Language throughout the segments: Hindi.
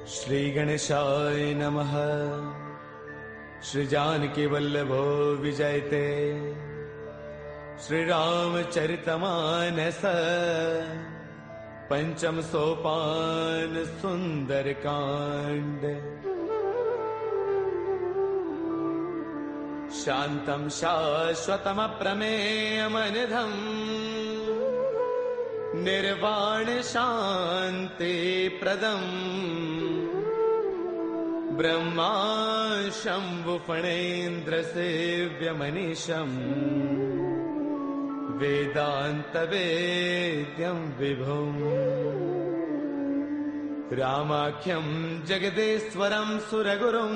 श्री गणेशाय नमः। श्री जानकी वल्लभो विजयते। श्री रामचरितमानस पंचम सोपान सुंदर कांड। शांतं शाश्वतम प्रमेयमनिधम् निर्वाण शांति प्रदम् ब्रह्मा शंभु फणेन्द्र सेव्यमनीशम् वेदांत वेद्यं विभुम् रामाख्यं जगदेश्वरं सुरगुरुं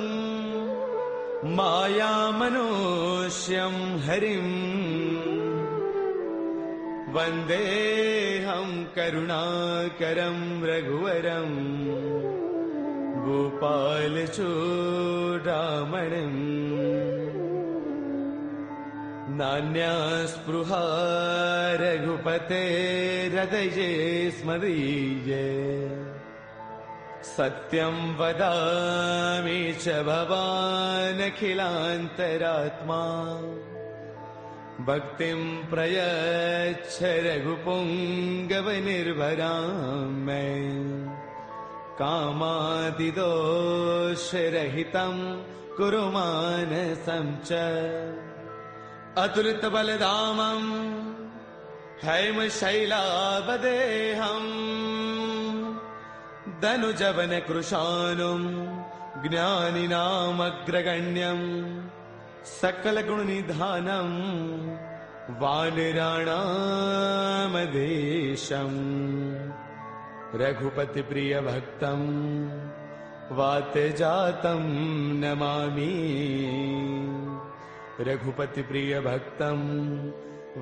मायामनुष्यं हरिम् वन्देऽहं करुणाकरं रघुवरं गोपालचूडामणिम्। नान्या स्पृहा रघुपतेर्हृदये स्मदीये। सत्यं वदामि च भवानखिलान्तरात्मा। भक्तिं प्रयच्छ रघुपुङ्गवनिर्भरां मे। कामादिदोषरहितं कुरु मानसं च। अतुलितबलधामं हैमशैलावदेहम् धनुजवनकृशानुं ज्ञानिनामग्रगण्यम् सकलगुणनिधानं वानराणामधीशम्। रघुपतिप्रियभक्तं वातजातं नमामि। रघुपतिप्रियभक्तं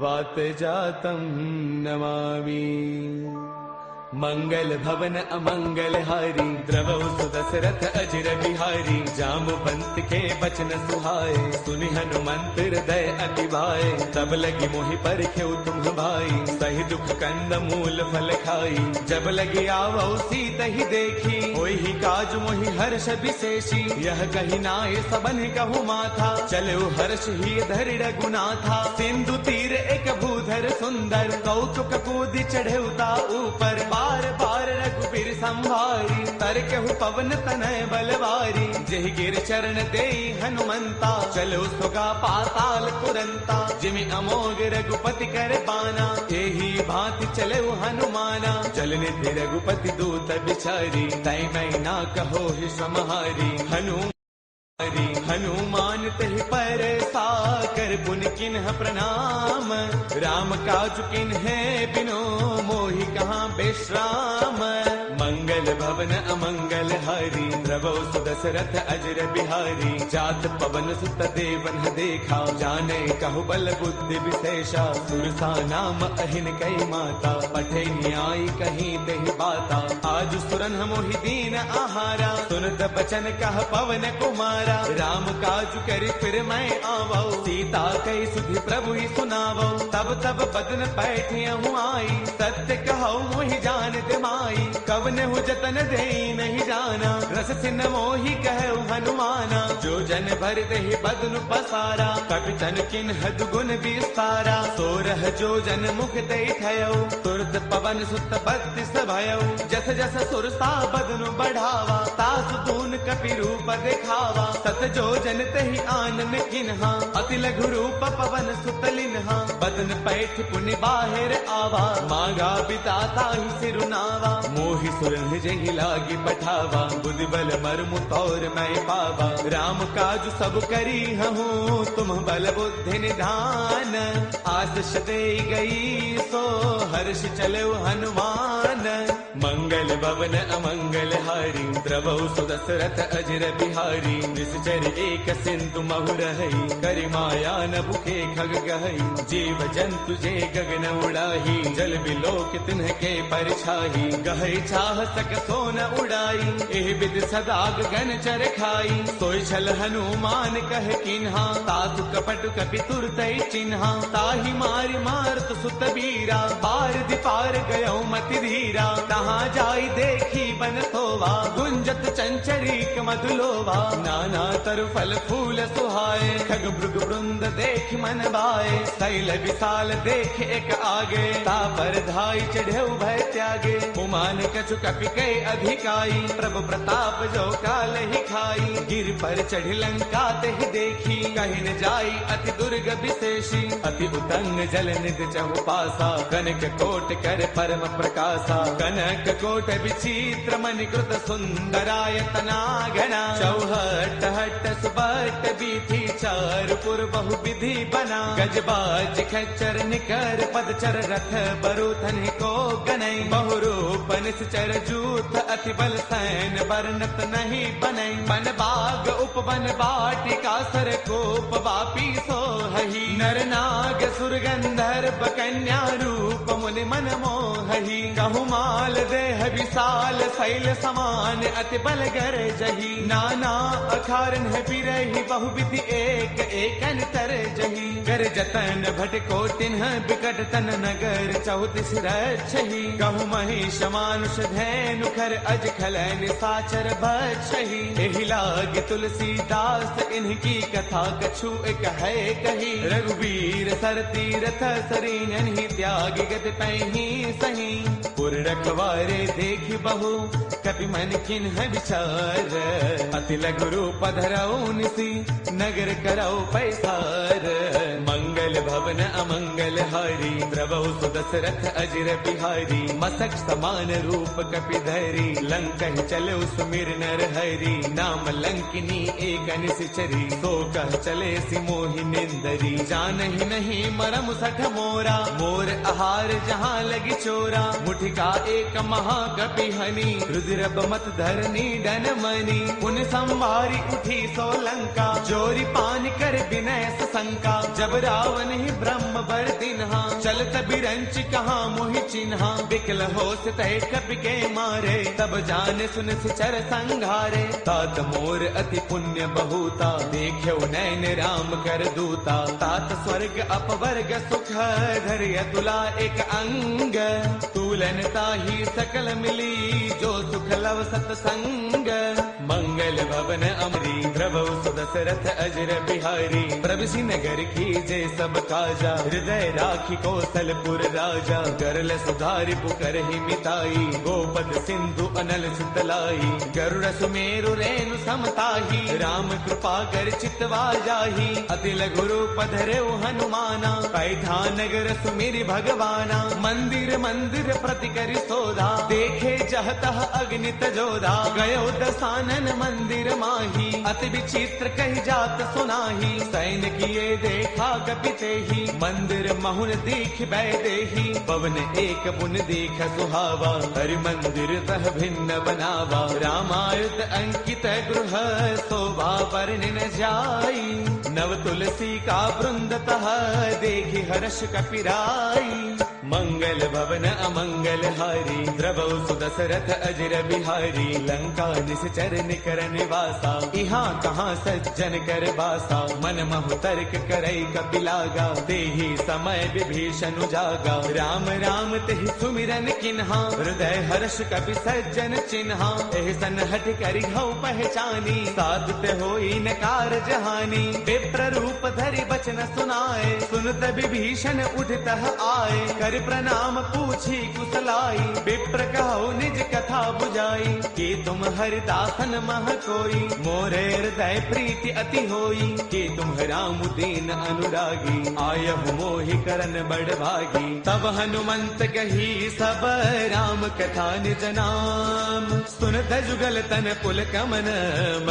वातजातं नमामि। मंगल भवन अमंगल हारी द्रवौ सुदशरथ अजिर बिहारी। जामवंत के बचन सुहाए सुनि हनुमंत हृदय अति भाए। तब लगी मोहि परखेउ तुम भाई सही दुख कंद मूल फल खाई। जब लगी आवौ सीता ही देखी होई काज मोहि हर्ष विशेषी। यह कही नाय सबन कहु माथा चलो हर्ष ही धरि रघुनाथा। सिंधु तीर एक भूधर सुंदर कौतुक कूदि चढ़ेउता ऊपर। बार बार रघुबीर संभारी तरकहु पवन तनय बलवारी। जेहि गिर चरण देई हनुमंता चलो सुगा पाताल तुरंता। जिमि अमोघ रघुपति कर बाना एही भांति चले हनुमाना। जल निधि रघुपति दूत बिचारी तै मैं ना कहो ही समहारी। हनुमान तहि पर साकर पुन किन्ह प्रणाम। राम काज किन्हे बिनो मोहि कहाँ विश्राम। मंगल भवन अमंगल हारी द्रवौ सुदशरथ अजर बिहारी। जात पवन सुत देवन देखा जाने कहु बल बुद्धि विशेषा। सुरसा नाम अहिन कई माता पठे न्याय कहीं देहि बाता। आज सुरन मोहि दीन आहारा सुनत बचन कह पवन कुमारा। राम काज करि फिर मैं आवौ सीता कई सुधि प्रभु ही सुनावौ। तब तब बदन पैठियहु आई सत्य कहौ मोहि जानत माई। कवन हु जतन देई नहीं जाना रस सिन मोहि कहु हनुमाना। जो जन भर देहि बदनु पसारा कपितन किन्ह दुगुन विस्तारा। सोरह जो जन मुख देई थयौ तुरत पवन सुत बत्तीस भयौ। जस जस सुरसा बदनु बढ़ावा तासु दून कपि रूप दिखावा। सत जो जन तहि आनन किन्हा अति लघु रूप पवन सुत लिन्हा। बदन पैठ पुनि बाहिर आवा मांगा बिताता ही सिरुनावा। मोहि सुरन जहि लागी पठावा बुद्धि बल मर्मु तौर मैं पावा। राम काज सब करी हूँ तुम बल बुद्धि निधान। आशीष दे गई सो हर्ष चलो हनुमान। मंगल भवन अमंगल हारी द्रवौ सुदशरथ अजर बिहारी निश्चर एक सिंधु महु रही करि माया न भूखे खग गहई जीव जंतु जे गगन उड़ाही जल बिलोक तिन्ह के परछाही गहई चाह सक सोन उड़ाई एह विद सदा गगन चर खाई सोई छल हनुमान कह किन्हा तातु कपट कपि तुरतई चिन्हा ताहि मारि मारत सुत बीरा पार दिपार गयो मति धीरा तहाँ जाई देखी बन सोवा गुंजत चंचरीक मधुलोवा नाना तरु फल फूल सुहाए खग मृग वृंद देख मन भाए शैल विशाल देख एक आगे तापर धाई चढ़े भय त्यागे उमान कछु कपि के अधिकाई प्रभु प्रताप जो काल ही खाई गिर पर चढ़ लंका ते देखी कहीं न जाई अति दुर्ग विशेषी अति उतंग जल निध चहु पासा कनक कोट कर परम प्रकाशा कनक कोट विचित्र मणिकृत सुंदरायतना घना चौहट हट सुबट बीथी चारपुर बहु विधि बना गजबाज खच्चर निकर पदचर रथ बरुथन को गनई बहुरूप निश्चर जूथ अति बल सैन बरनत नहीं बनई बन बाग उपवन बाटिका सर कोप वापी सोहही नर नाग सुर गंधर्व कन्या रूप मुनि मन मोहही कहु माल देह विशाल शैल समान अति बल गर जही नाना अखारन है बिरही बहु विधि एक एकन तर जही कर जतन भटको तिन्ह बिकट तन नगर चौतीस रक्षही कहु महिष मानुष धैनु खर अज खलन साचर बछही एहि लाग तुलसीदास इनकी कथा कछु एक है कही रघुवीर सर तीरथ सरीन ही त्याग गत पैही सही पुर रखवारे देख बहु कपि मन किन्ह विचार अति लघु रूप धरऊ निसी नगर करऊ पैसार मंगल भवन अमंगल हारी द्रवहु सुदशरथ अजर बिहारी मसक समान रूप कपि धरी लंका चले सुमिर नर हरि नाम लंकिनी एक निश्चरी सो कह चले सि मोहि निंदरी जानहि नहीं मरम सठ मोरा मोर आहार जहाँ लगी चोरा मुठिका एक महाकपि हनी रुद्र बमत धरनी डन मनी पुन संवारी उठी सो लंका जोरी पान कर विनय शंका जब रावण ही ब्रह्म बर दिन्हा चलत बिरंच कहाँ मोहि चिन्हा बिकल हो तय कपि के मारे तब जान सुन सिचर संघारे तात मोर अति पुण्य बहुता देख्यो नैन राम कर दूता तात स्वर्ग अपवर्ग सुख धर्य तुला एक अंग तूलन ताही सकल मिली जो सुख लव सतसंग मंगल भवन अमरी द्रवहु सुदशरथ अजर बिहारी प्रभु नगर की जय सब काजा हृदय राखी कौशलपुर राजा करल सुधारि पुकर ही मिताई गोपद सिंधु अनल सुतलाई गरुड़ सुमेरु रेणु समताही राम कृपा कर चितवा जाही अति लघु रूप धरेउ हनुमाना पैठा नगर सुमिरि भगवाना मंदिर मंदिर प्रति करि सोधा देखे जहतः अग्नित जोधा गयो दसानन मंदिर माही अति विचित्र कही जात सुनाही सैन किए देखा कपिते ही मंदिर महुन दीख बैदेही पवन एक पुन दीख सुहावा हरि मंदिर तह भिन्न बनावा रामायण अंकित गृह शोभा वर्णि न जाई नव तुलसी का वृंद तह देखी हर्ष कपिराई मंगल भवन अमंगल हारी द्रवहु सुदशरथ अजर बिहारी लंका निश्चर निकर निवासा यहाँ कहाँ सज्जन कर बासा मन महु तर्क करई कपिलागा तेहि समय विभीषण जागा राम राम तेहि सुमिरन किन्हा हृदय हर्ष कपि सज्जन चिन्हा एहि सन हठ करि हऊ पहचानी साधुत होई न कारज हानि विप्र रूप धरि बचन सुनाए सुनत विभीषण उठतः आए कर प्रणाम पूछी कुशलाई विप्र कहो निज कथा बुझाई कि तुम हरिदासन मह कोई मोरे हृदय प्रीति अति होई कि तुम राम दीन अनुरागी आयहु मोहि करन बड़ भागी तब हनुमंत कही सब राम कथा निज नाम सुनत जुगल तन पुल कमन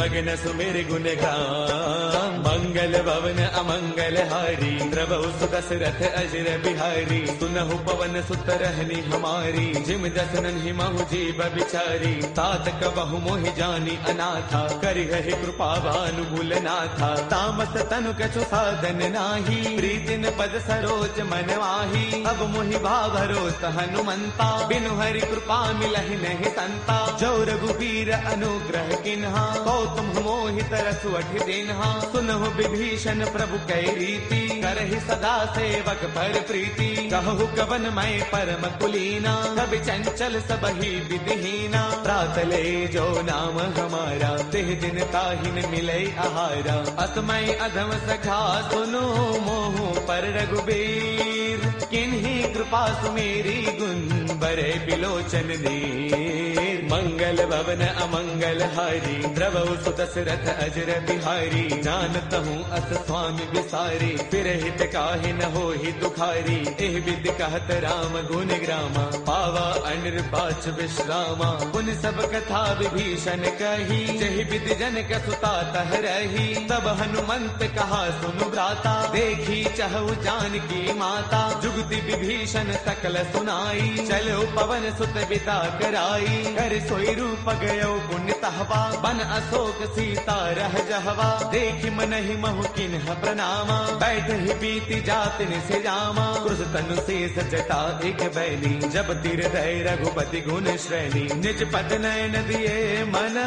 मगन सुमिर गुण गाम मंगल भवन अमंगल हारी द्रवहु सुदशरथ अजर बिहारी सुनहु पवन सुत रहनी हमारी, जिम दसनन ही महु जीव बिचारी। तात कबहु मोहि जानी अनाथा, करि गहि कृपा भानुगुल नाथा। तामस तनु कछु साधन नाही, प्रीतिन पद सरोज मन वाही। अब मोहि भावरोत हनुमंता, बिनु हरि कृपा मिलहि नहीं संता। जो रघुबीर अनुग्रह किन्हा, तो तुम मोहि तरसु अठि दिन्हा। सुनहु विभीषण प्रभु कै रीति, करहि सदा सेवक पर प्रीति। कहु कवन मैं परम कुलीना, कवि चंचल सबहि विधिहीना। प्रातले जो नाम हमारा, तिह दिन ताहिन मिलै आहारा। असमय अधम सखा सुनो, मोहु पर रघुबीर। किन्ही कृपा सुमेरी, गुण बरे बिलोचन दीर। मंगल भवन अमंगल हारी, द्रवहु सुत दशरथ अजर बिहारी। जानत हूँ अस स्वामी विसारी, फिर हित काहि न होहि दुखारी। एह विधि कहत राम गुण ग्रामा, पावा अनिर्वाच विश्रामा। पुन सब कथा विभीषण कही, जहि विधि जनक सुता तह रही। तब हनुमंत कहा सुनु भ्राता, देखी चहु जानकी माता। जुगति विभीषण सकल सुनाई, चलो पवन सुत बिता कराई। कर सोई रूप गयो पुण्य तहवा, बन अशोक सीता रह जहवा। देखि मनहि महु किन्ह प्रणामा, बैठ ही बीती जात निसे जामा। क्रुस तनु शेष जटा एक बैली, जब तिर दय रघुपति गुण श्रेणी। निज पद नयन दिए मन,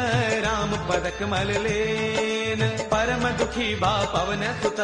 राम पद कमल लेन। परम दुखी बा पवन सुत,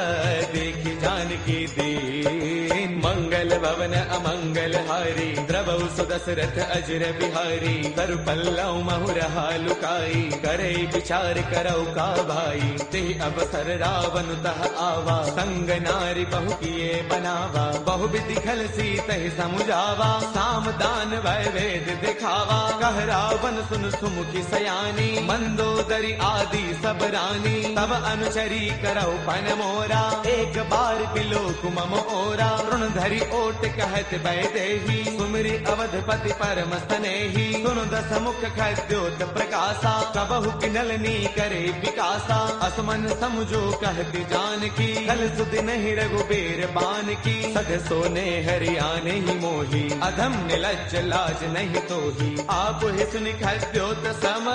देखि जानकी दीन। मंगल भवन अमंगल हारी, द्रवहु सुत दशरथ अजर बिहारी। तरु पल्लव महु रहा लुकाई, करे विचार करौ का भाई। ते अवसर रावण तह आवा, संग नारी बहु किए बनावा। बहु विधि खल सीतहि समुझावा, साम दान वै वेद दिखावा। कह रावण सुन सुमुखी सयानी, मंदोदरी आदि सब रानी। तब अनुचरी करौ पन मोरा, एक बार बिलोक मम ओरा। ऋण धरि ओट कहत वैदेही, सुमिरि अवधपति परम स्नेही। सुन दस मुख खद्योत प्रकाशा, कबहु किनलनी करे विकासा। असमन समझो कहती जानकी, कल सुध नहीं रघुबीर बान की। सध सोने हरियाणे ही मोही, अधम निलज्ज लाज नहीं तोही। आप ही सुनि खद्योत सम,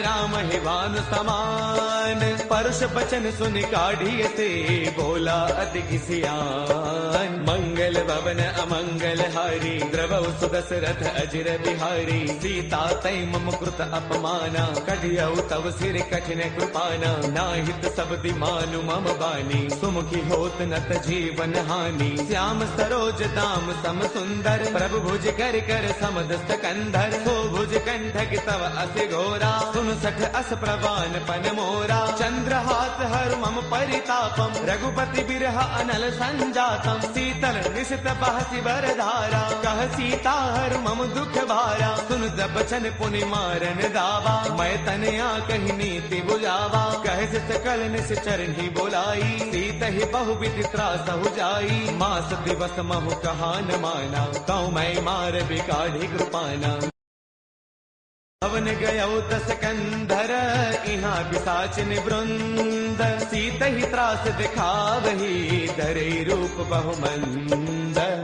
राम ही भानु समान। परुष बचन सुनि काढ़ी से, बोला अति सियान। मंगल भवन अमंगल हारी, द्रवहु सुत दशरथ अजर बिहारी। सीता तै मम कृत अपमाना, कढ़ियौ तव सिर कठिन कृपाना। नाहित सब दिमानु मम बानी, सुमुखी होत नत जीवन हानि। श्याम सरोज दाम सम सुंदर, प्रभु भुज कर कर समदस्त कंधर। सो भुज कंठक तव अस घोरा, सुन सठ अस प्रवान पन मोरा। चंद्रहास हर मम परितापम, रघुपति बिरह अनल संजातम। शीतल निशित बहसी बरधारा, कह सीता हर मम दुख भारा। सुन बचन पुनि मारन दावा, मैं तनया कही नीति बुझावा। कह सकल निस चरणी बोलाई, सीत ही बहु विधि त्रास हो जाई। मास दिवस महु कहा न माना, कौ मैं मार बिकाढ़ी कृपाना। पवन गयो दस कंधर, इहाँ पिशाचिन वृंद। सीत ही त्रास दिखावही, धरे रूप बहुमंद।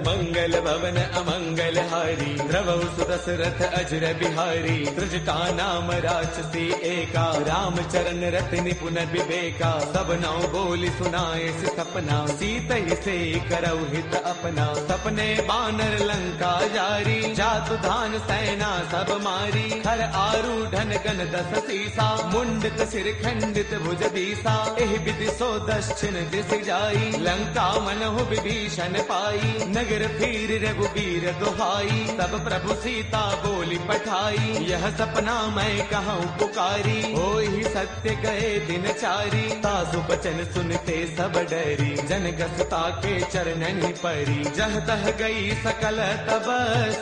मंगल भवन अमंगल हारी, द्रवहु सुत दशरथ अजर बिहारी। त्रिजटा नाम राक्षसी एका, राम चरण रति निपुण विवेका। सब नौ बोली सुनाए सपना, सीत ही से करौ हित अपना। सपने बानर लंका जारी, जातु धान सेना सब मारी। हर आरूढ़न गण दस सीसा, मुंडित सिर खंडित भुज दीसा। एह विधि सो दक्षिण दिस जाई, लंका मनहु विभीषण पाई। नगर फिर रघुबीर दुहाई, तब प्रभु सीता बोली पठाई। यह सपना मैं कहूँ पुकारी, होई सत्य गए दिन चारी। तासु बचन सुनते सब डरी, जनक सुता के चरणन परी। जह तह गई सकल तब,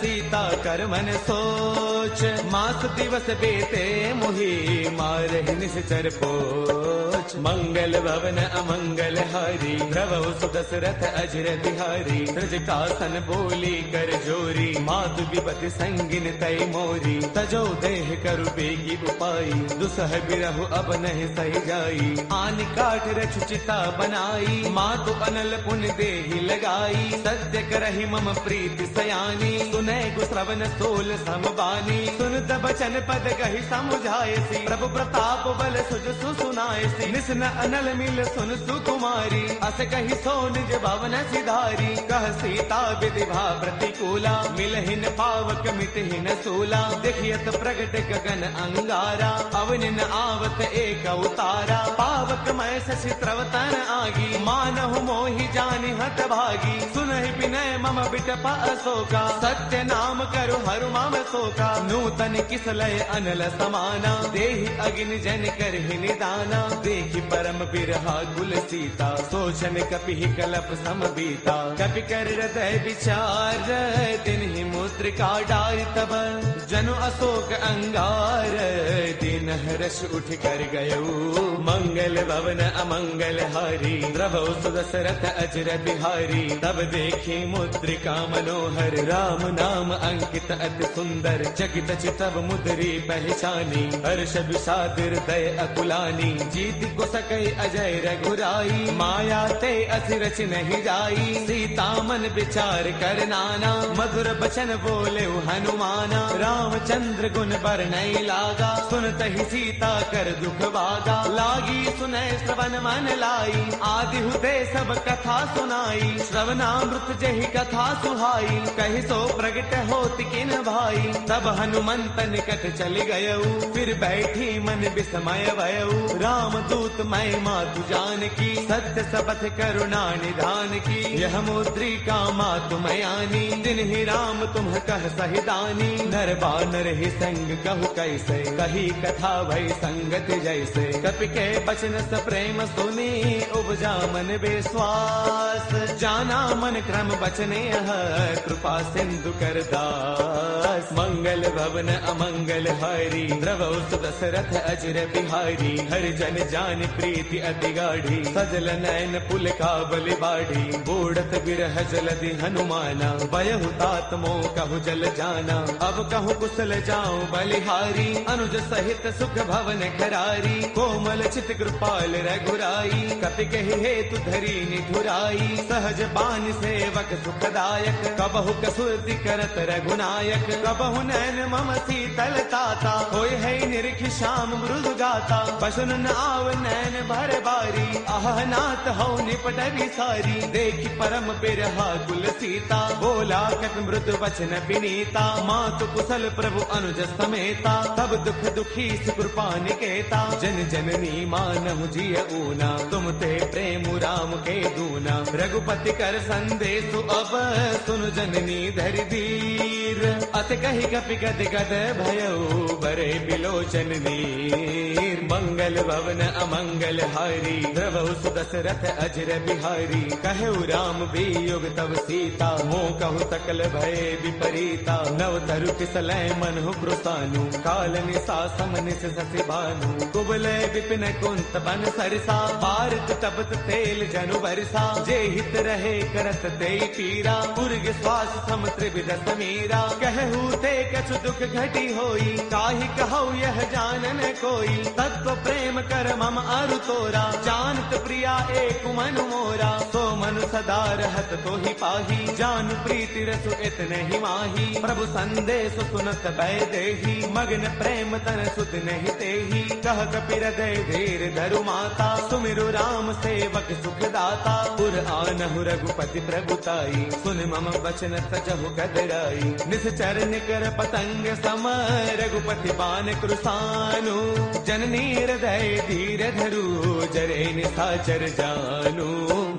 सीता कर मन सोच। मास दिवस बेते मुहि, मारहि निश्चर पोच। वच मंगल भवन अमंगल हारी द्रवहु सुदशरथ अजर बिहारी त्रजटासन बोली कर जोरी मातु विपति संगिन तय मोरी तजो देह करु बेगी उपाई दुसह बिरहु अब नहीं सही जाई आन काठ रच चिता बनाई मातु अनल पुन देहि लगाई सत्य करहि मम प्रीति सयानी सुनै गुश्रवण सोल समबानी सुनत बचन पद कहि समुझायसी प्रभु प्रताप बल सुज सुनायसी निसन अनल मिल सुन सुकुमारी अस कहि सो निज भवन सिधारी कह सीता विधिभा प्रतिकूला मिलहिन पावक मिटहिन सूला देखियत प्रगट गगन अंगारा अवनिन आवत एक अवतारा पावक मय शशि त्रवतन आगी मानहु मोहि जानि हत भागी सुनहि विनय मम बिटप अशोका सत्य नाम करु हरु मम शोका नूतन किसलय अनल समाना देहि अग्नि जन करहि निदाना देखि परम बिरहा कुल सीता सोचन कपि कलप सम बीता कपि कर हृदय विचार तिन्हि मुद्रिका डारि तब जनु अशोक अंगार दिन हर्ष उठ कर गयो मंगल भवन अमंगल हारी द्रवहु सुदशरथ अजर बिहारी तब देखी मुद्रिका मनोहर राम नाम अंकित अति सुंदर चकित चितव मुद्री पहचानी हर्ष विषाद हृदय अकुलानी जीत को सकई अजय रघुराई माया ते अति रच नहीं जाई सीता मन विचार कर नाना मधुर बचन बोले हनुमाना रामचंद्र गुण बरनई लागा सुनत ही सीता कर दुख भागा लागी सुनय श्रवण मन लाई आदि हुते सब कथा सुनाई श्रवणामृत जहि कथा सुहाई कहि सो प्रगट होत किन भाई तब हनुमंत निकट चल गयऊ फिर बैठी मन विस्मय भयऊ राम दूत मैं मातु जान की सत्य सबथ करुणा निधान की यह मुद्रिका मातु मयानी दिन ही राम तुम कह सहिदानी नर बानर ही संग कहु कैसे कही कथा भई संगत जैसे कपि के बचन स प्रेम सुनी उपजा मन विश्वास जाना मन क्रम बचने कृपा सिंधु कर दास मंगल भवन अमंगल हारी द्रवहु सुदशरथ अजर बिहारी हरि जन जान प्रीति अति गाढ़ी सजल नयन पुल काबल बाढ़ी बूढ़त बिरह जलधि हनुमाना बयहु तात मोह कहु जल जाना अब कहु कुशल जाऊं बलिहारी अनुज सहित सुख भवन खरारी कोमल चित कृपाल रघुराई कपि कहि हेतु धरी निठुराई सहज बान सेवक सुखदायक कबहु कसुरति करत रघुनायक कबहु नैन मम शीतल ताता होय है निरखि श्याम मृदु गाता बसुन न आव नैन भर बारी आह नाथ हौ निपट विसारी देखि परम बिरहा कुल सीता बोला कत मृदु वचन विनीता मातु कुशल प्रभु अनुज समेता तब दुख दुखी कृपा निकेता जन जननी मानहु जिय ऊना तुम ते प्रेम राम के दूना रघुपति कर संदेश अब सुन जननी धरि धीर अत कहि कपि गद गद भयऊ बरे बिलोचन नीर मंगल भवन अमंगल हारी द्रवहु सुदशरथ अजर बिहारी कहु राम वियोग तब सीता मोह कहु सकल भय विपरीता नव तरु किसलय मनहु कृतानु काल निसा समनिस ससि भानु कुबलय विपिन कुंत बन सरसा भारत तपत तेल जनु बरसा जे हित रहे करत ते पीरा उर्ग श्वास सम त्रिविध समीरा कहु ते कछु दुख घटी होई काहि कहु यह जानन कोई तत्व प्रेम कर मम अरु तोरा जानत प्रिया एक मनु मोरा सो मनु सदा रहत तो ही पाही जान प्रीति रसु इतने ही माही प्रभु संदेश सुनत भय देही मग्न प्रेम तन सुध नहीं तेही कह कपि हृदय धीर धरु माता सुमिरु राम सेवक सुख दाता पुर आनहु रघुपति प्रभुताई सुन मम बचन तजहु कदराई निश्चर निकर पतंग सम रघुपति बान कृसानु जननी हृदय धीर धरु जरे निशाचर जानू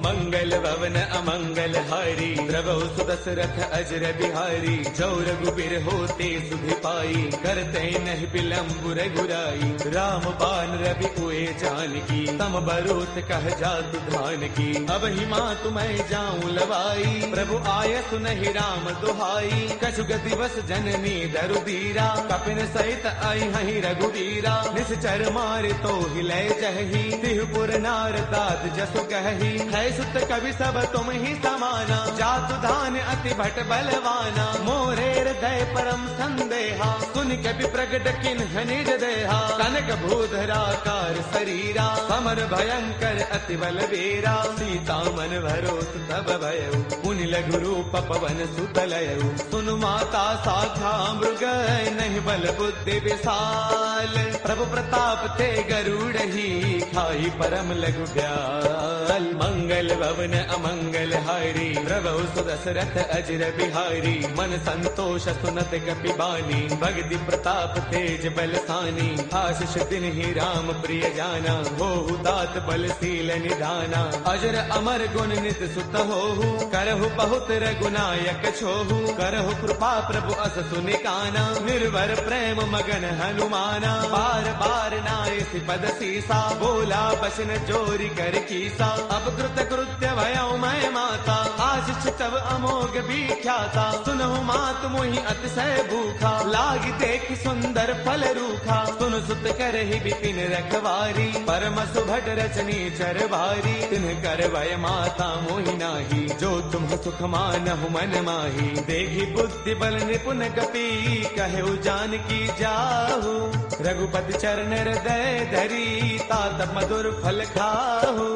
मंगल भवन अमंगल हारी द्रवहु सुदशरथ अजर बिहारी जो रघुबीर होते सुधि पाई करते नहीं विलम्ब रघुराई राम बान रवि उए जानकी, तम बरूत कह जातु धान की। अब ही माँ तुम्हें जाऊं लवाई, प्रभु आय सुनहि राम दुहाई। कछु दिवस जननी दरुदीरा, कपिन सहित आई हहि रघुवीरा। निश्चर मारे तो हिले जही, तिहुपुर नार तात जसु कही। है सुत कवि सब तुम ही समाना, जातु धान अति भट बलवाना। मोरे हृदय परम संदेहा, सुन कवि प्रगट किन्ह निज देहा। कनक भूधराकार शरीरा, समर भयंकर अति बलवीरा। सीता मन भरोस तब भयउ, मुनि लघु रूप पवन सुत लयउ। सुनु माता साखा मृग, नहीं बल बुद्धि विशाल। प्रभु प्रताप ते गरुड़ ही, खाई परम लघु ब्याल। मंगल भवन अमंगल हारी, प्रभु सुदशरथ अजर बिहारी। मन संतोष सुनत कपि बानी, भगति प्रताप तेज बलसानी। आशीष दिन ही राम प्रिय जाना, होहु तात बलशील निधाना। अजर अमर गुण नित सुत होहु, करहु बहुत रघुनायक छोहु। करहु कृपा प्रभु अस सुनिकाना, निर्भर प्रेम मगन हनुमाना। बार बार नाय पद सीसा, बोला बसन जोरी कर कीसा। अब कृत कृत्य भयउ मैं माता, आशीष तब अमोघ विख्याता। सुनहु मात मोहि अतिशय भूखा, लागी देख सुंदर फल रूखा। सुन सुत करहि बिपिन रखवारी, परम सुभट रचनी चरवारी। तिन्ह कर भय माता मोहि नाही, जो तुम सुख मानहु मन माही। देखी बुद्धि बल निपुण गति, कहु जानकी जाहु। रघुपति चरण हृदय धरी, तात मधुर फल खाहु।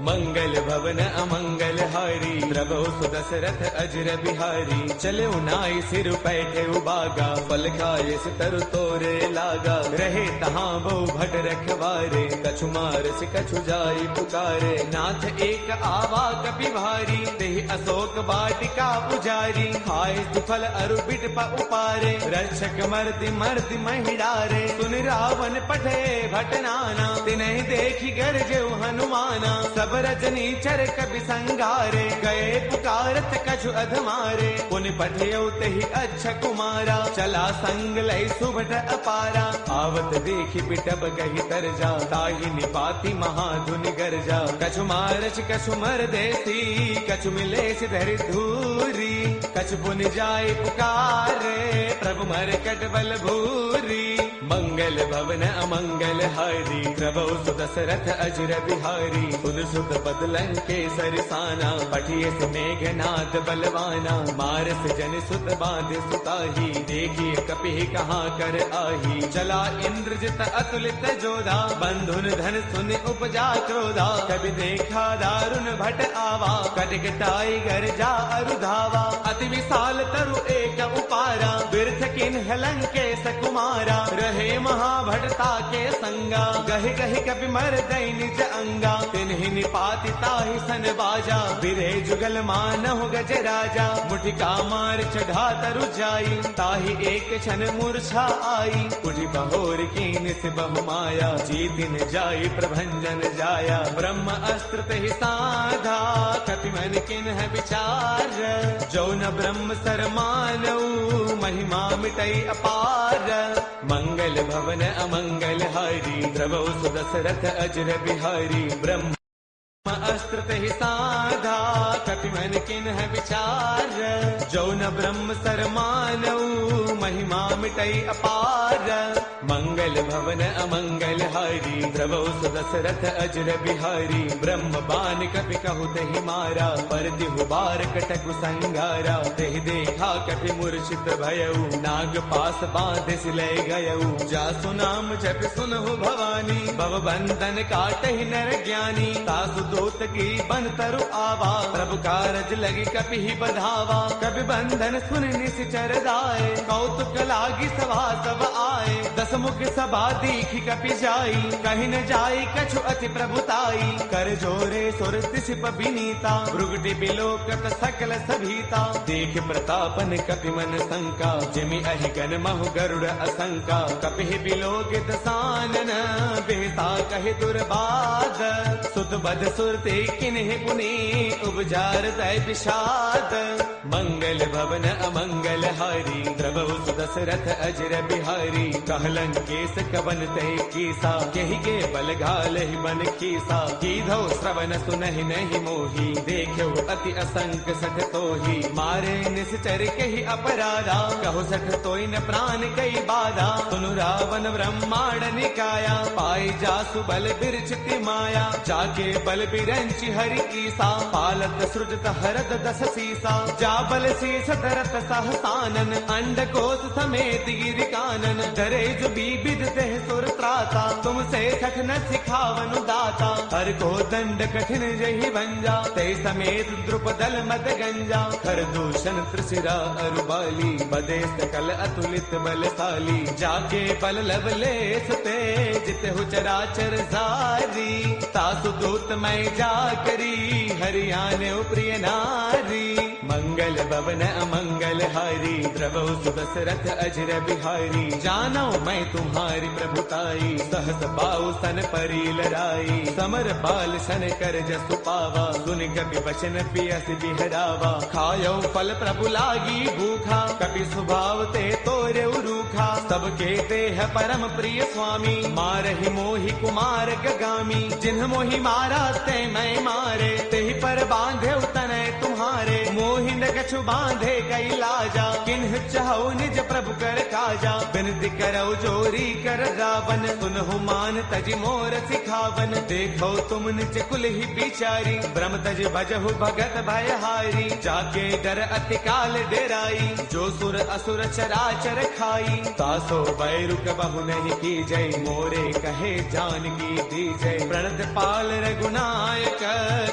मंगल भवन अमंगल हारी, प्रभु सुदशरथ अजर बिहारी। चले नाई सिर पैठे उबागा, फल खाए तरु तोरे लागा। रहे तहाँ बहु भट रखवारे, कछु मारस कछु जाई पुकारे। नाथ एक आवा कपि भारी, तेहि अशोक वाटिका पुजारी। खाए सुफल अरु बिट उपारे, रक्षक मर्दि मर्दि महिडारे। सुन रावण पठे भट नाना, तिन्हि देखी गरजेउ हनुमाना। सब रजनी चर कपि संगारे, गए पुकारत कछु अधमारे। पुनि पठियउ तेहि अच्छा कुमारा, चला संग लय सुभट अपारा। आवत देखि बिटब कहि तरजा, ताहि निपाति महाधुनि गरजा। कछु मारच कछु मर देसी, कछु मिलेस धरि धूरी। कछु पुनि जाय पुकारे, प्रभु मरकट बल भूरी। मंगल भवन अमंगल हारी, प्रभु सुदशरथ अजर बिहारी। सुन सुत पद लंकेसर साना, पठिए से मेघनाद बलवाना। मारस जन सुत बांध सुताही, देखिए कपि कहाँ कर आही। चला इंद्रजित अतुलित जोधा, बंधुन धन सुन उपजा क्रोधा। कभी देखा दारुण भट आवा, कटकटाई गरजा अरुधावा। अति विशाल तरु एक उपारा, बिरथ किन्ह लंकेश कुमारा। रहे महाभटता के संगा, गहि गहि कपि मर दई निज अंगा। तिन्हि निपाति ताहि सन बाजा, बिरे जुगल मानहु गज राजा। मुठिका मार चढ़ा तरु जाई, ताहि एक क्षण मूर्छा आई। उठि बहोर कीन से बहु माया, जीतिन जाई प्रभंजन जाया। ब्रह्म अस्त्र तेहि साधा, कपि मन किन्ह विचार। जो न ब्रह्म सर मानऊ, महिमा मिटई अपार। मंगल भवन अमंगल हारी, प्रभु सुदशरथ अजर बिहारी। ब्रह्म अस्त्र तेहि साधा, कपि मन किन्ह विचार। जो न ब्रह्म सर मानऊ, महिमा मिटई अपार। मंगल भवन अमंगल हारी, प्रभु सुदशरथ अजर बिहारी। ब्रह्म बान कपि कहु तेहि मारा, पर तिहु बार कटकु संगारा। तेहि देखा कपि मूर्छित भयउ, नाग पास बांधे सिलय गयउ। जासु नाम जपि सुनहु भवानी, भव बंधन काटहि नर ज्ञानी। तासु दूत की बन तरु आवा, प्रभु कारज लगी कपि ही बधावा। कपि बंधन सुन निश्चर दाए, कौतुक लागी सभा सब आए। दस मुख सभा दीखी कपि जाई, कहीं न जाई कछु अति प्रभुताई। कर जोरे सुर दिसिप बिनीता, भृगुटि बिलोकत सकल सभीता। देख प्रतापन कपि मन शंका, जिमि अहि गण महु गरुड़ असंका। कपि बिलोकित सानन, बेहता कहि दुर्बाद। सुत बद सुरते किन्हि पुनि, उपजार तय विषाद। मंगल भवन अमंगल हारी, प्रभु सुदशरथ अजर बिहारी। कहलन केस कवन ते कीसा, केहि के बल घाल ही बन कीसा। कीधो श्रवण सुनहि नहीं मोही, देखो अति असंक सठ तोही। मारे निश्चर केहि अपराधा, कहो सठ तोई न प्राण कई बाधा। सुनु रावण ब्रह्मांड निकाया, पाई जासु बल बिरचिति माया। जाके बल बिरंचि हरि ईसा, पालत सृजत हरद दस सीसा। जा बल शीस धरत सहसानन, अंड कोश समेत गिर कानन। डरे जो बीबिद देह सुर त्राता, तुमसे सठ न सिखावनु दाता। हर को दंड कठिन जहि भंजा, ते समेत द्रुपदल मद गंजा। खर दूषण त्रिशिरा अरुबाली, बदे सकल अतुलित बलशाली। जाके बल लवलेस ते, जित हो चराचर सारी। तासु दूत मैं जा करी, हरियाणे प्रिय नारी। मंगल भवन अमंगल हारी, द्रवौ सुदशरथ अजर बिहारी। जानो मैं तुम्हारी प्रभुताई, सहस पाऊ सन परी लड़ाई। समर बाल सन कर जसु पावा, सुन कपि वचन पियस बिहरावा। खायो फल प्रभु लागी भूखा, कपि स्वभाव ते तोरे रूखा। सबके देह परम प्रिय स्वामी, मारहि मोहि कुमार गगामी। जिन्ह मोहि मारा ते मैं मारे, तेहि पर बांधे तनय तुम्हारे। मोहि न कछु बांधे कई लाजा, किन्ह चाहो निज प्रभु कर काजा। बिनती करौ जोरी कर रावण, सुनहु मान तज मोर सिखावन। देखो तुम निज कुल ही बिचारी, ब्रह्म तज भजहु भगत भयहारी। जाके डर अति काल डेराई, जो सुर असुर चराचर खाई। तासो बैरु कबहु नहीं की जय, मोरे कहे जानकी दी जय। प्रणत पाल रघुनायक,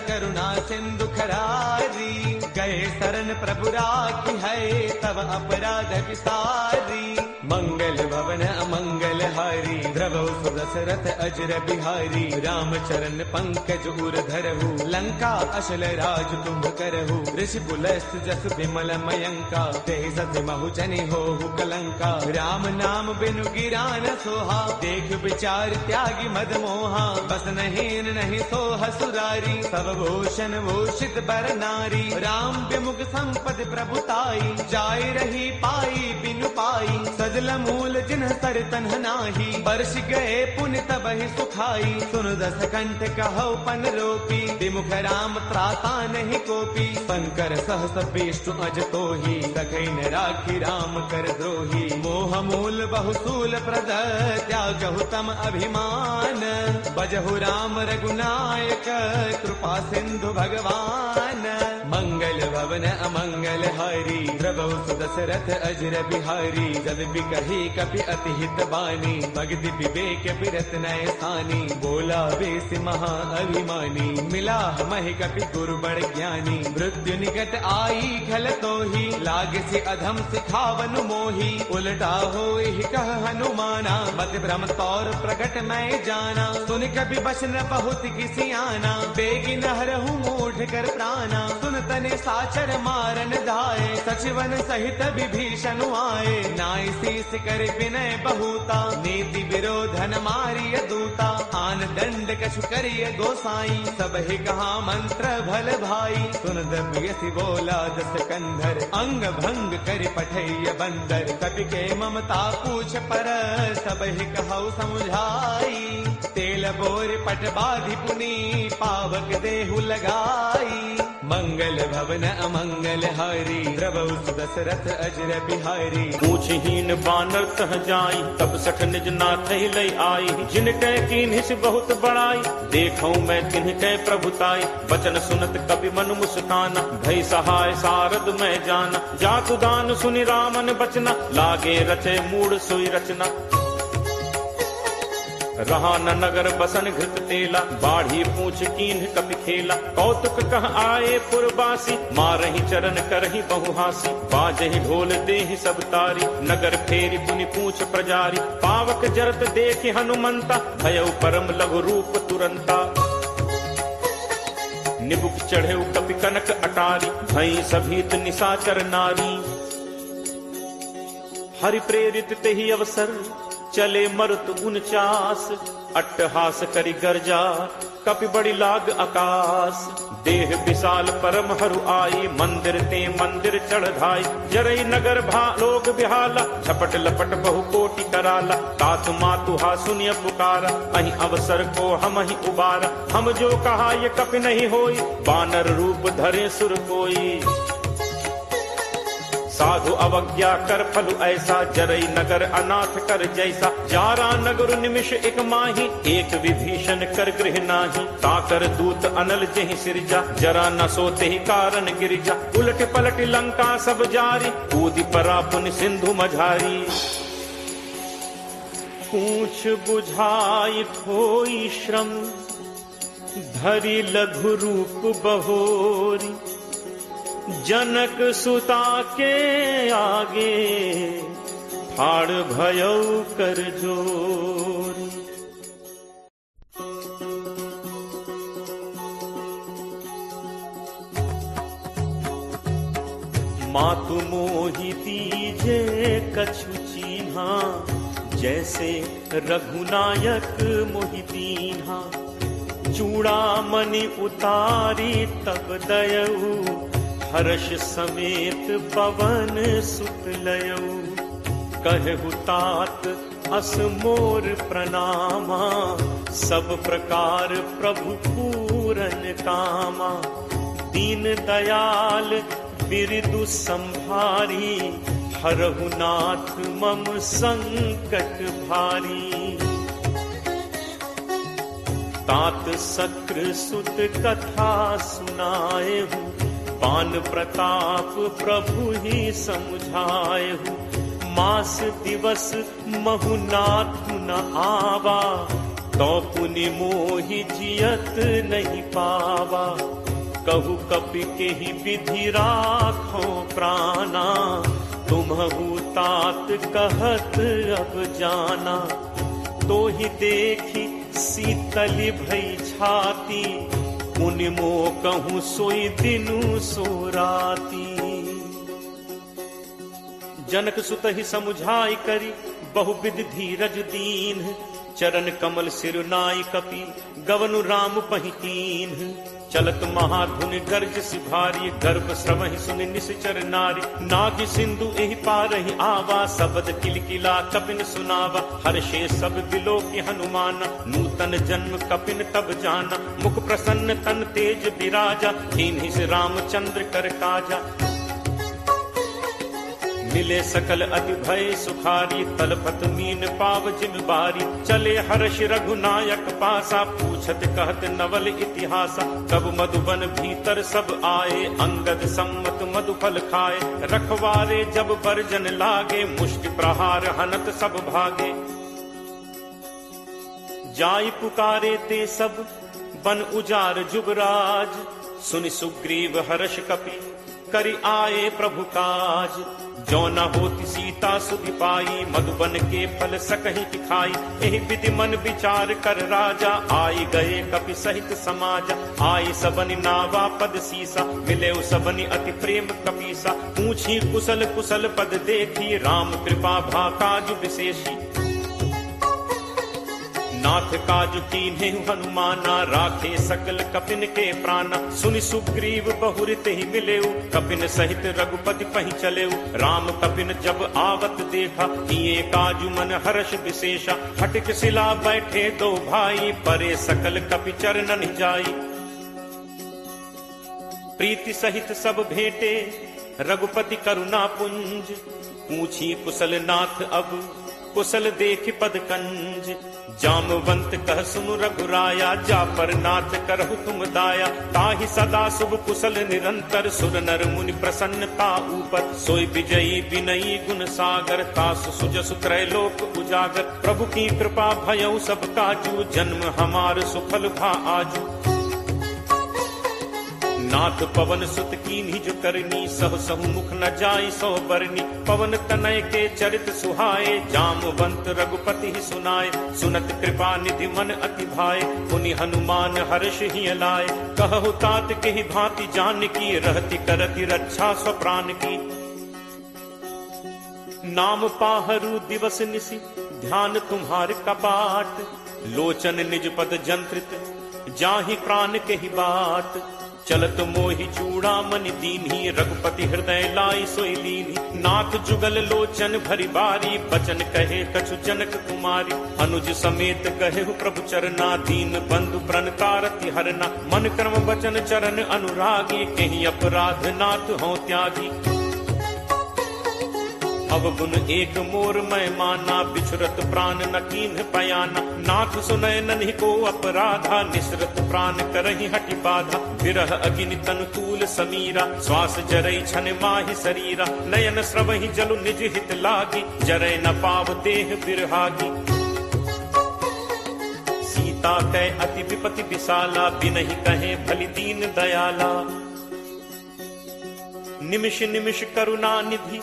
करुणा सिंधु खरारी। गए शरण प्रभु राखी है, तब अपराध विसारी। मंगल भवन अमंगल हारी, द्रवौ सुदशरथ अजर बिहारी। राम चरण पंकज उर धरहु, लंका अशल राज तुम करहु। ऋषि पुलस्त जस विमल मयंका, ते सति महु जनि होहु कलंका। राम नाम बिनु गिरा न सोहा, देख विचार त्यागी मद मोहा। बस नहीं नहीं सोह सुरारी, सब भूषण भूषित बर नारी। राम विमुख संपद प्रभुताई, जाय रही पाई बिनु पाई। सजल मूल जिन्ह सर तन्ह नाही, बरस गए पुण्य तबहि सुखाई। सुन दस कंठ कहो पन रोपी, विमुख राम त्राता नहीं कोपी। शंकर सहस विष्णु अज तोही, सखै न राखी राम कर द्रोही। मोह मूल बहुसूल प्रद, त्यागहु तम अभिमान। बजहु राम रघुनायक, कृपा सिंधु भगवान। मंगल भवन अमंगल हारी, द्रवौ सुदशरथ अजर बिहारी। जद बिकहि कपि अति हित बानी, भगति विवेक बिरत नय सानी। बोला बेस महा अभिमानी, मिला महि कपि गुरु बड़ ज्ञानी। मृत्यु निकट आई खल तोही, लाग से अधम सिखावनु मोही। उलटा होई कह हनुमाना, मत भ्रम तौर प्रगट मैं जाना। सुन कपि बचन बहुत किसी आना, बेगी नहरहु मूढ़ कर प्राणा। सुन तने साचर मारन धाये, सचिवन सहित विभीषण आए। नाई शीस कर विनय बहुता, नीति विरोधन मारिय दूता। आन दंड कछु करिय गोसाई, सब ही कहा मंत्र भल भाई। सुन दबियसि बोला दस कंधर, अंग भंग कर पठैय बंदर। कपि के ममता पूछ पर, सब ही कहु समुझाई। तेल बोर पट बाधि पुनी, पावक देहु लगाई। मंगल भवन अमंगल हारी, द्रवौ सुदशरथ अजर बिहारी। पूछहीन बानर तह जाई, तब सठ निज नाथ लय आई। जिन कै कीन्हिस बहुत बड़ाई, देखौ मैं तिन्ह कै प्रभुताई। बचन सुनत कपि मन मुस्काना, भय सहाय सारद मैं जाना। जातु दान सुनि रामन बचना, लागे रचे मूढ़ सोई रचना। रहा न नगर बसन घृत तेला, बाढ़ी पूछ कीन्ह कपि खेला। कौतुक कह आए पुरबासी, मारहि चरण करहि बहुहासी। बाजहि ढोल देहि सब तारी, नगर फेरी पुनि पूछ प्रजारी। पावक जरत देखि हनुमंता, भयउ परम लघु रूप तुरंता। निबुक चढ़े कपि कनक अटारी, भई सभीत निशाचर नारी। हरि प्रेरित तेहि अवसर, चले मरुत 49 अट्टहास करि गर्जा कपि बड़ी लाग आकाश। देह विशाल परम हरु आई, मंदिर ते मंदिर चढ़ाई। जरई नगर भा लोग बिहाला, झपट लपट बहु कोटि कराला। तातु मातु हा सुनिय पुकारा, अहि अवसर को हम ही उबारा। हम जो कहा ये कपि नहीं होई, बानर रूप धरे सुर कोई। साधु अवज्ञा कर फलु ऐसा, जरई नगर अनाथ कर जैसा। जारा नगर निमिष एक माही, एक विभीषण कर गृह नाही। ताकर दूत अनल जहि सिरजा, जरा न सोते ही कारण गिरिजा। उलट पलट लंका सब जारी, कूदि परा पुन सिंधु मझारी। पूछ बुझाई खोई श्रम, धरि लघु रूप बहोरी। जनक सुता के आगे, फाड़ भयौ कर जोरी। मातु मोहि दीजे कछु चीन्हा, जैसे रघुनायक मोहि दीन्हा। चूड़ामणि उतारी तब दयऊ, हर्ष समेत पवन सुत लयऊ। कहु तात अस मोर प्रणामा, सब प्रकार प्रभु पूरन कामा। दीन दयाल बिरदु संभारी, हरहु नाथ मम संकट भारी। तात सक्र सुत कथा सुनाए हूँ, पान प्रताप प्रभु ही समुझाए हूँ। मास दिवस महु नाथु न आवा, तो पुनि मोहि जियत नहीं पावा। कहु कपि के ही विधि राखो प्राणा, तुम्हु तात कहत अब जाना। तो ही देखी शीतल भई छाती, मुनि मो कहूँ सोई दिनु सो राती। जनक सुत ही समुझाई करी, बहुविध धीरज दीन। चरण कमल सिरुनाई कपि, गवनु राम पहितीन। चलत महाधुनि गर्ज सिभारी, गर्भ श्रवहि सुनि निश्चर नारी। नाग सिंधु एहि पारहि आवा, सबद किलकिला कपिन सुनावा। हर्षे सब दिलो की हनुमाना, नूतन जन्म कपिन तब जाना। मुख प्रसन्न तन तेज विराजा, दीन्हि से रामचंद्र कर काजा। मिले सकल अति भय सुखारी, तलपत मीन पाव जिम बारी। चले हर्ष रघुनायक पासा, पूछत कहत नवल इतिहासा। तब मधुबन भीतर सब आए, अंगद सम्मत मधुफल खाए। रखवारे जब बरजन लागे, मुष्टि प्रहार हनत सब भागे। जाई पुकारे ते सब, बन उजार जुबराज। सुनि सुग्रीव हर्ष कपि, करि आए प्रभु काज। जो न होती सीता सुधि पाई, मधुबन के फल सकहि खाई। एहि विधि मन विचार कर राजा, आई गए कपि सहित समाजा। आई सबनि नावा पद सीसा, मिले सबनि अति प्रेम कपीसा। पूछी कुशल कुशल पद देखी, राम कृपा भा काज विशेषी। नाथ काज कीन्हे हनुमाना, राखे सकल कपिन के प्राणा। सुनि सुग्रीव बहुरित ही मिलेऊ, कपिन सहित रघुपति पहि चलेऊ। राम कपिन जब आवत देखा, किए काजु मन हर्ष विशेषा। हटिक सिला बैठे दो भाई, परे सकल कपि चरणन जाई। प्रीति सहित सब भेंटे, रघुपति करुणा पुंज। पूछी कुशल नाथ अब, कुशल देख पद कंज। जामवंत कह सुनु रघुराया, जा पर नाथ करहु तुम दाया। ताहि सदा शुभ कुशल निरंतर, सुर नर मुनि प्रसन्नता ऊपर। सोई विजयी विनयी गुण सागर, तासु सुजसु त्रैलोक उजागर। प्रभु की कृपा भयउ सब काजू, जन्म हमार सुफल भा आजू। नाथ पवन सुत कीन्ही जो करनी, सह सहु मुख न जाई सो बरनी। पवन तनय के चरित सुहाए, जामवंत रघुपति ही सुनाए। सुनत कृपा निधि मन अति भाए, पुनि हनुमान हर्ष ही लाए। कहु तात के ही भांति जान की, रहति करति रक्षा स्वप्राण की। नाम पाहरू दिवस निसी, ध्यान तुम्हार कपाट। लोचन निज पद जंत्रित जाहि प्राण के ही बात, चलत मोहि चूड़ामणि दीन्ही रघुपति हृदय लाई सोई लीन्ही। नाथ जुगल लोचन भरी बारी बचन कहे कछु जनक कुमारी, अनुज समेत कहे प्रभु चरना दीन बंधु प्रण तारति हरना। मन कर्म वचन चरण अनुरागी कहीं अपराध नाथ हो त्यागी। अब गुण एक मोर मैं माना बिछुरत प्राण न कीन्ह पयाना। नाथ सुनय नन्हि को अपराधा निसरत प्राण करहि हटि बाधा। विरह अग्नि तनु तूल समीरा श्वास जरई छन माहि शरीरा। नयन स्रवहि जलु निज हित लागी जरय न पाव देह बिरहागी। सीता कै अति विपति विशाला बिनहि कहे भली दीन दयाला। निमिष निमिष करुणा निधि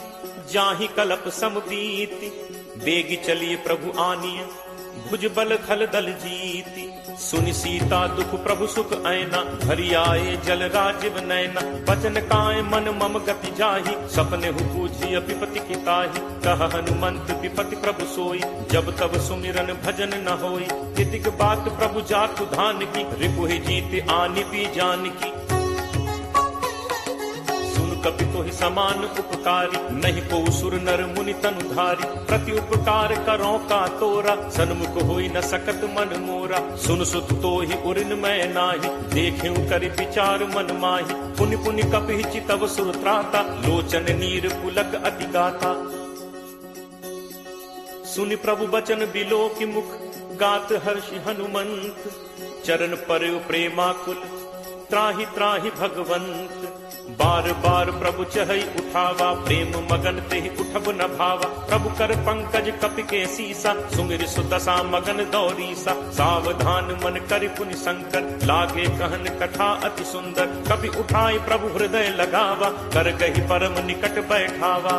जाहि कलप समबीति। बेगी चलिए प्रभु आनिय भुज बल खल दल जीति। सुनि सीता दुख प्रभु सुख ऐना भरी आए जल राजीव नैना। बचन काय मन मम गति जाहि सपने हु पूछी विपति की ताहि। कह हनुमंत विपति प्रभु सोई जब तब सुमिरन भजन न होई। तितिक बात प्रभु जातु धान की रिपुहि जीत आनि भी जान की। कपि तोहि समान उपकारी नहीं को सुर नर मुनि तनुधारी। प्रति उपकार करो का तोरा सन्मुख होई न सकत मन मोरा। सुन सुत तोहि उरिन मैं नाही देखें करि विचार मन माही। पुनि पुनि कपि चितव सुर त्राता लोचन नीर पुलक अति गाता। सुनि प्रभु बचन बिलो की मुख गात हर्षि हनुमंत। चरण पर प्रेमाकुल त्राहि त्राहि भगवंत। बार बार प्रभु चहई उठावा प्रेम मगन तेहि उठब न भावा। प्रभु कर पंकज कपि के सीसा सुमिर सुदशा मगन दौरीसा। सावधान मन करि पुनि शंकर लागे कहन कथा अति सुंदर। कपि उठाई प्रभु हृदय लगावा कर कहि परम निकट बैठावा।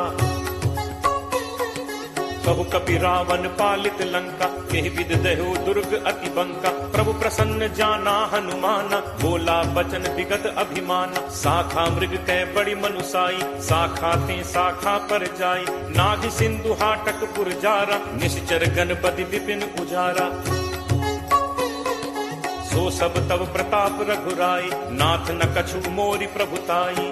कहु कपि रावण पालित लंका केहि विद दहो दुर्ग अति बंका। प्रभु प्रसन्न जाना हनुमाना बोला बचन विगत अभिमाना। शाखा मृग कै बड़ी मनुसाई शाखा ते शाखा पर जाई। नाग सिंधु हाटक पुरजारा निश्चर गणपति विपिन उजारा। सो सब तब प्रताप रघुराई नाथ न कछु मोरि प्रभुताई।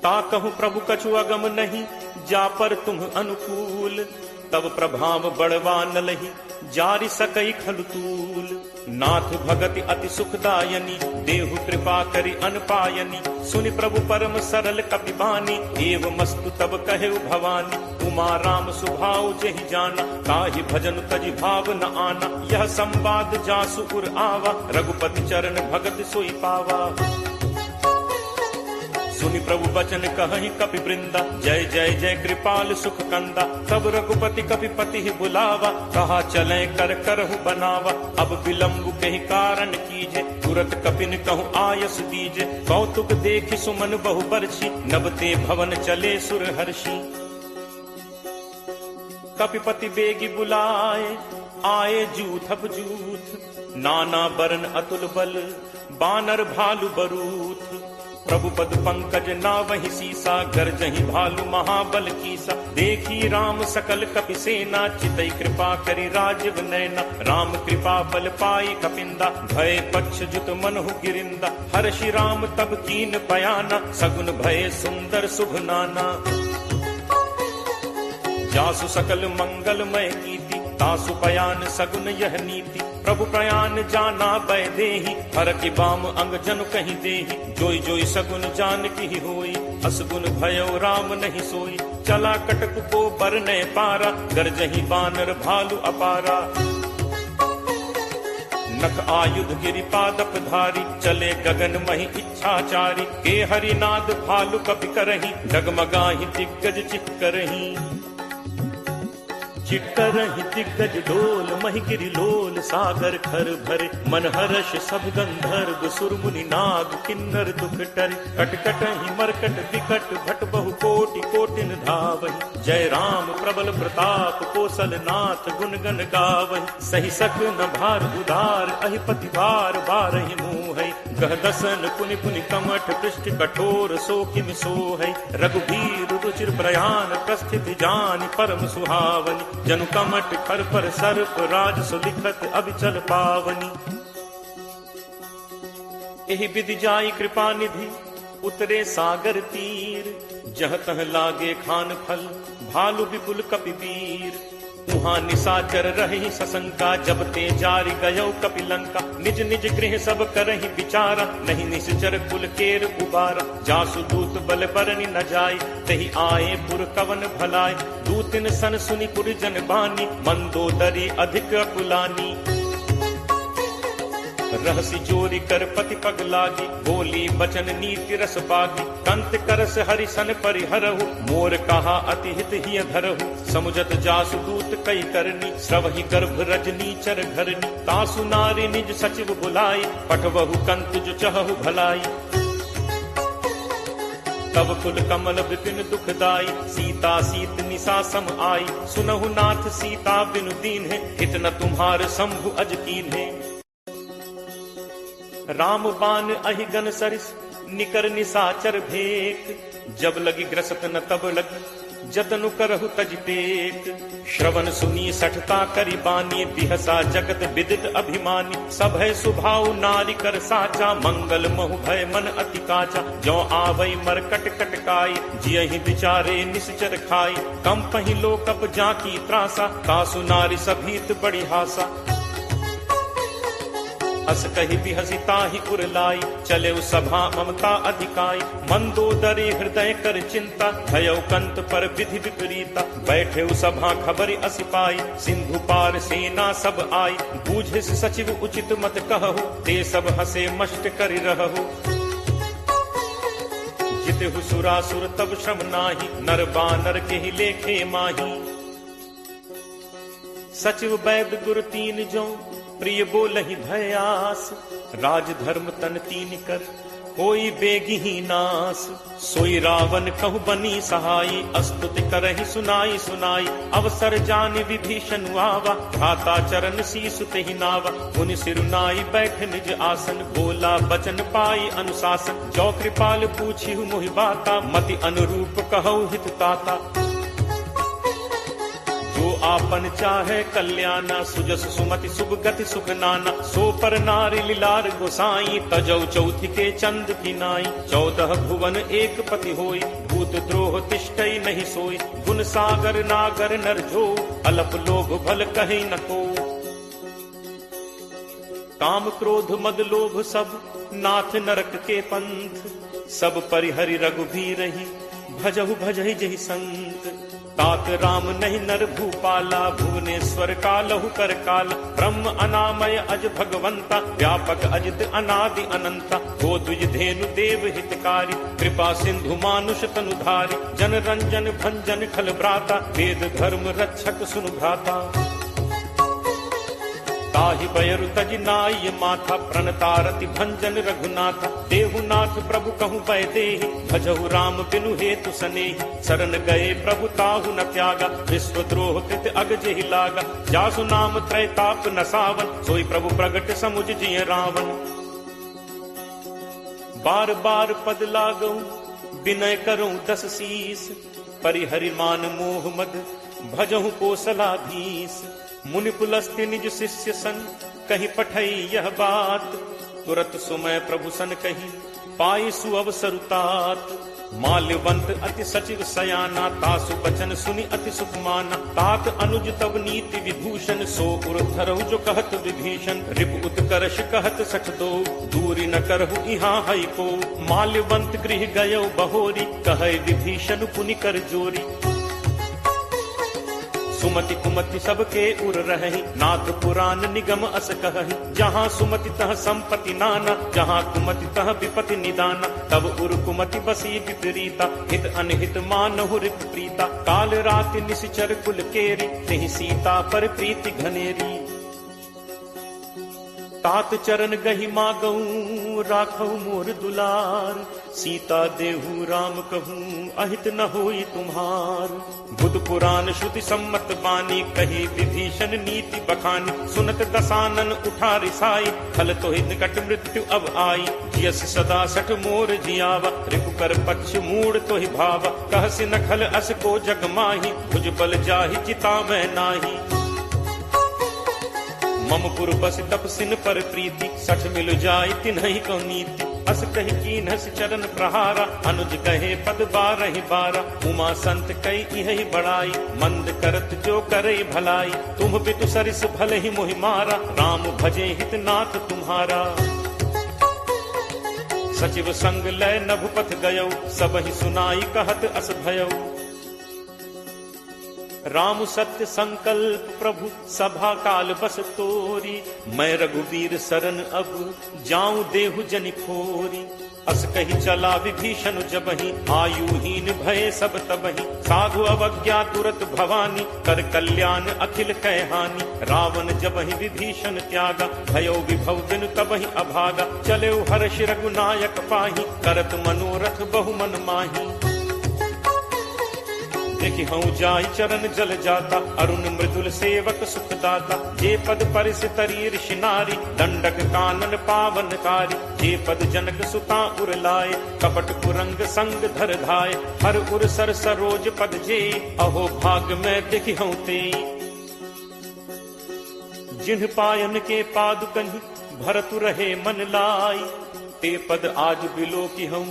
ता कहूँ प्रभु कछु अगम नहीं जा पर तुम अनुकूल। तब प्रभाव बड़वा न लही जारि सकई खलुतूल। नाथ भगति अति सुखदायनी देहु कृपा करि अनपायनी। सुनि प्रभु परम सरल कपि बानी एव मस्तु तब कहे भवानी। उमा राम सुभाव जहि जाना ताहि भजन तजि भाव न आना। यह संवाद जासु उर आवा रघुपति चरण भगत सोई पावा। सुनि प्रभु बचन कहि कपि वृंदा जय जय जय कृपाल सुख कंदा। तब रघुपति कपि पति ही बुलावा कहा चले कर करहु बनावा। अब विलंब कहि कारण कीजे तुरत कपिन कहु आयस दीजे। कौतुक देखि सुमन बहु बरछी नबते भवन चले सुर हर्षि। कपिपति बेगी बुलाए आए जूथप जूथ। नाना बरन अतुल बल बानर भालु बरूथ। प्रभु पद पंकज नावहि सीसा गरजहि भालु महाबल कीसा। देखी राम सकल कपि सेना चितई कृपा करि राजीव नैना। राम कृपा बल पाई कपिंदा भय पक्ष जुत मनहु गिरिंदा। हर्षि राम तब कीन बयाना सगुन भय सुंदर शुभ नाना। जासु सकल मंगलमय कीति तासु पयान सगुन यह नीति। प्रभु प्रयान जाना बै देहि हर की बाम अंग जनु कहीं देहि। जोई जोई सगुन जान की होई असगुन भयो राम नहीं सोई। चला कटक को बरने पारा गरजहि बानर भालु अपारा। नख आयुध गिरि पादप धारी चले गगन महि इच्छाचारी। के हरिनाद भालु कपि करहि डगमगाहि दिग्गज चित करहि। चिटकरहि दिग्गज डोल महि गिरि लोल सागर खर भरे। मन हर्ष सब गंधर्व सुरमुनि नाग किन्नर दुख टरे। कटकटहि मरकट विकट भट बहु कोटि कोटिन धावहि। जय राम प्रबल प्रताप कौशल नाथ गुण गण गावहि। सही सक न भार उदार अहिपति भार बारहि मुँह। कह दसन पुनि पुनि कमठ पृष्ठ कठोर सो किम सो है। रघुबीर रुचिर प्रयाण प्रस्थित जानि परम सुहावनी। जनु कमठ खर पर सर्प राज सुलिखत अभिचल पावनी। एहि विधि जाई कृपा निधि उतरे सागर तीर। जह तह लागे खान फल भालु विपुल कपिवीर। उहाँ निशाचर रही सशंका जब ते जारि गयो कपिलंका। निज निज गृह सब करहि विचारा नहीं निश्चर कुल केर उबारा। जासु दूत बल बरनि न जाय तहि आए पुर कवन भलाय। दूतिन सन सुनि पुर जन बानी मंदोदरी अधिक अकुलानी। रहसी जोरी कर पति पग लागी बोली बचन नीति रस बागी। कंत करस हरिसन परिहरहु मोर कहा अति हित ही धरहु। समुझत जासु दूत कई करनी श्रवहि गर्भ रजनी चर घरनी। तासु नारी निज सचिव बुलाई पठवहु कंत जो चहु भलाई। तब कुल कमल विपिन दुखदाई सीता सीत निशा सम आई। सुनहु नाथ सीता बिनु दीन है हित न तुम्हार शंभु अज कीन है। राम बान अहि गन सरिस निकर निशाचर भेक। जब लगी ग्रसत न तब लगी जतनु करहु तज टेक। श्रवण सुनी सठता करी बानी बिहसा जगत विदित अभिमानी। सब है सुभाव नारी कर साचा मंगल महु भय मन अति काचा। जो आवई मर कट कटकाई जियहि विचारे निश्चर खाई। कम पहि लोकप जाकी त्रासा तासु नारी सभीत बड़ी हासा। अस कही बिहसी ताहि उरलाई चले सभा ममता अधिकाई। मंदोदरी हृदय कर चिंता भयो कंत पर विधि विपरीता। बैठे सभा खबर असिपाई सिंधु पार सेना सब आई। बूझे सचिव उचित मत कहु ते सब हसे मष्ट कर रहु। जितहु सुरासुर तब श्रम नाही नर बानर के ही लेखे माही। सचिव वैद गुरु तीन जो प्रिय बोलहि भयास। राज धर्म तन तीन कर कोई बेगी ही नास। सोई रावण कहु बनी सहाई अस्तुति करहि सुनाई सुनाई। अवसर जानि विभीषण आवा भ्राता चरण शीसु तेहि नावा। मुनि सिरुनाई बैठ निज आसन बोला बचन पाई अनुशासन। जो कृपाल पूछिहु मोहि बाता मति अनुरूप कहु हित ताता। जो आपन चाहे कल्याणा सुजस सुमति शुभ गति सुख नाना। सो पर नारी लीलार गोसाई तजौ चौथि के चंद की नाई। 14 भुवन एक पति होई भूत द्रोह तिष्ठई नहीं सोई। गुण सागर नागर नर जो अलप लोभ भल कहीं न को। काम क्रोध मद लोभ सब नाथ नरक के पंथ। सब परिहरि रघुबीर ही भजहु भजहि जहि संत। तात राम नहीं नर भूपाला भुवनेश्वर कालहु कर काल। ब्रह्म अनामय अज भगवंता व्यापक अजित अनादि अनंता। गो द्विज धेनु देव हितकारी कृपा सिंधु मानुष तनुधारी। जन रंजन भंजन खल भ्राता वेद धर्म रक्षक सुनु भ्राता। ताहि बयरु तज नाय माथा प्रणतारति भंजन रघुनाथा। देहुनाथ प्रभु कहु पै देहि भजहु राम बिनु हेतु सनेहि। शरण गए प्रभु ताहु न त्यागा विश्वद्रोह कृत अग जेहि लागा। जासु नाम त्रैताप न सावन सोई प्रभु प्रगट समुझ जिय रावण। बार बार पद लागऊ विनय करऊं 10 शीस। परिहरि मान मोह मद भजहु कोसलाधीश। मुनि पुलस्त्य निज शिष्य सन कही पठई यह बात। तुरत सुमय प्रभु सन कही पाई सुअवसरुतात। माल्यवंत अति सचिव सयाना तासु बचन सुनि अति सुख माना। तात अनुज तब नीति विभूषण सो उर धरहु जो कहत विभीषण। रिप उत्कर्ष कहत सठ दो दूरी न करहु इहाँ हई को। माल्यवंत गृह गयो बहोरी कहे विभीषण पुनि कर जोरी। सुमति कुमति सबके उर रही नाथ पुराण निगम अस कहहि। जहाँ सुमति तह संपत्ति नाना जहाँ कुमति तह विपति निदाना। तब उर कुमति बसी विपरीता हित अनहित मानहु रिप प्रीता। काल राति निश्चर कुल केरी तेहि सीता पर प्रीति घनेरी। तात चरण गही मागऊ राखऊ मोर दुलार, सीता देहु राम कहूँ अहित न होई तुम्हार। बुध पुराण श्रुति सम्मत बानी, कही विभीषण नीति बखानी। सुनत दसानन उठा रिसाई, खल तो निकट मृत्यु अब आई। जियस सदा सठ मोर जियावा, रिपु कर पक्ष मूड तो ही भावा। कहसि न खल अस को जग माही, भुज बल जाहि चिता मैं नाही। मम पुर बस तपसिन पर प्रीति, सठ मिल जाय तिन्हि को नीति। अस कहि कीन्हस चरण प्रहारा, अनुज कहे पद बारहि बारा। उमा संत कई इहि बड़ाई, मंद करत जो करे भलाई। तुम पितु सरिस भले ही मोहि मारा, राम भजे हित नाथ तुम्हारा। सचिव संग लय नभुपथ गयौ, सबहि सुनाई कहत अस भयौ। राम सत्य संकल्प प्रभु सभा काल बस तोरी। मैं रघुवीर सरन अब जाऊं देहु जनि खोरी। अस कही चला विभीषण जबहि, आयुहीन भय सब तबहि। साधु अवज्ञा तुरत भवानी, कर कल्याण अखिल कै हानि। रावण जबहि विभीषण त्यागा, भयो विभव बिनु तबहि अभागा। चले हर्ष रघुनायक पाही, करत मनोरथ बहु मन माही। देखि हूँ जाय चरण जल जाता, अरुण मृदुल सेवक सुखदाता। जे पद परिस तरी ऋषि नारी, दंडक कानन पावनकारी। जे पद जनक सुता उर लाए, कपट कुरंग संग धर धाय। हर उर सर सरोज पद जे, अहो भाग में देखि हूँ ते। जिन्ह पायन के पादुकहि, भरतु रहे मन लाई। ते पद आज बिलो की हूँ,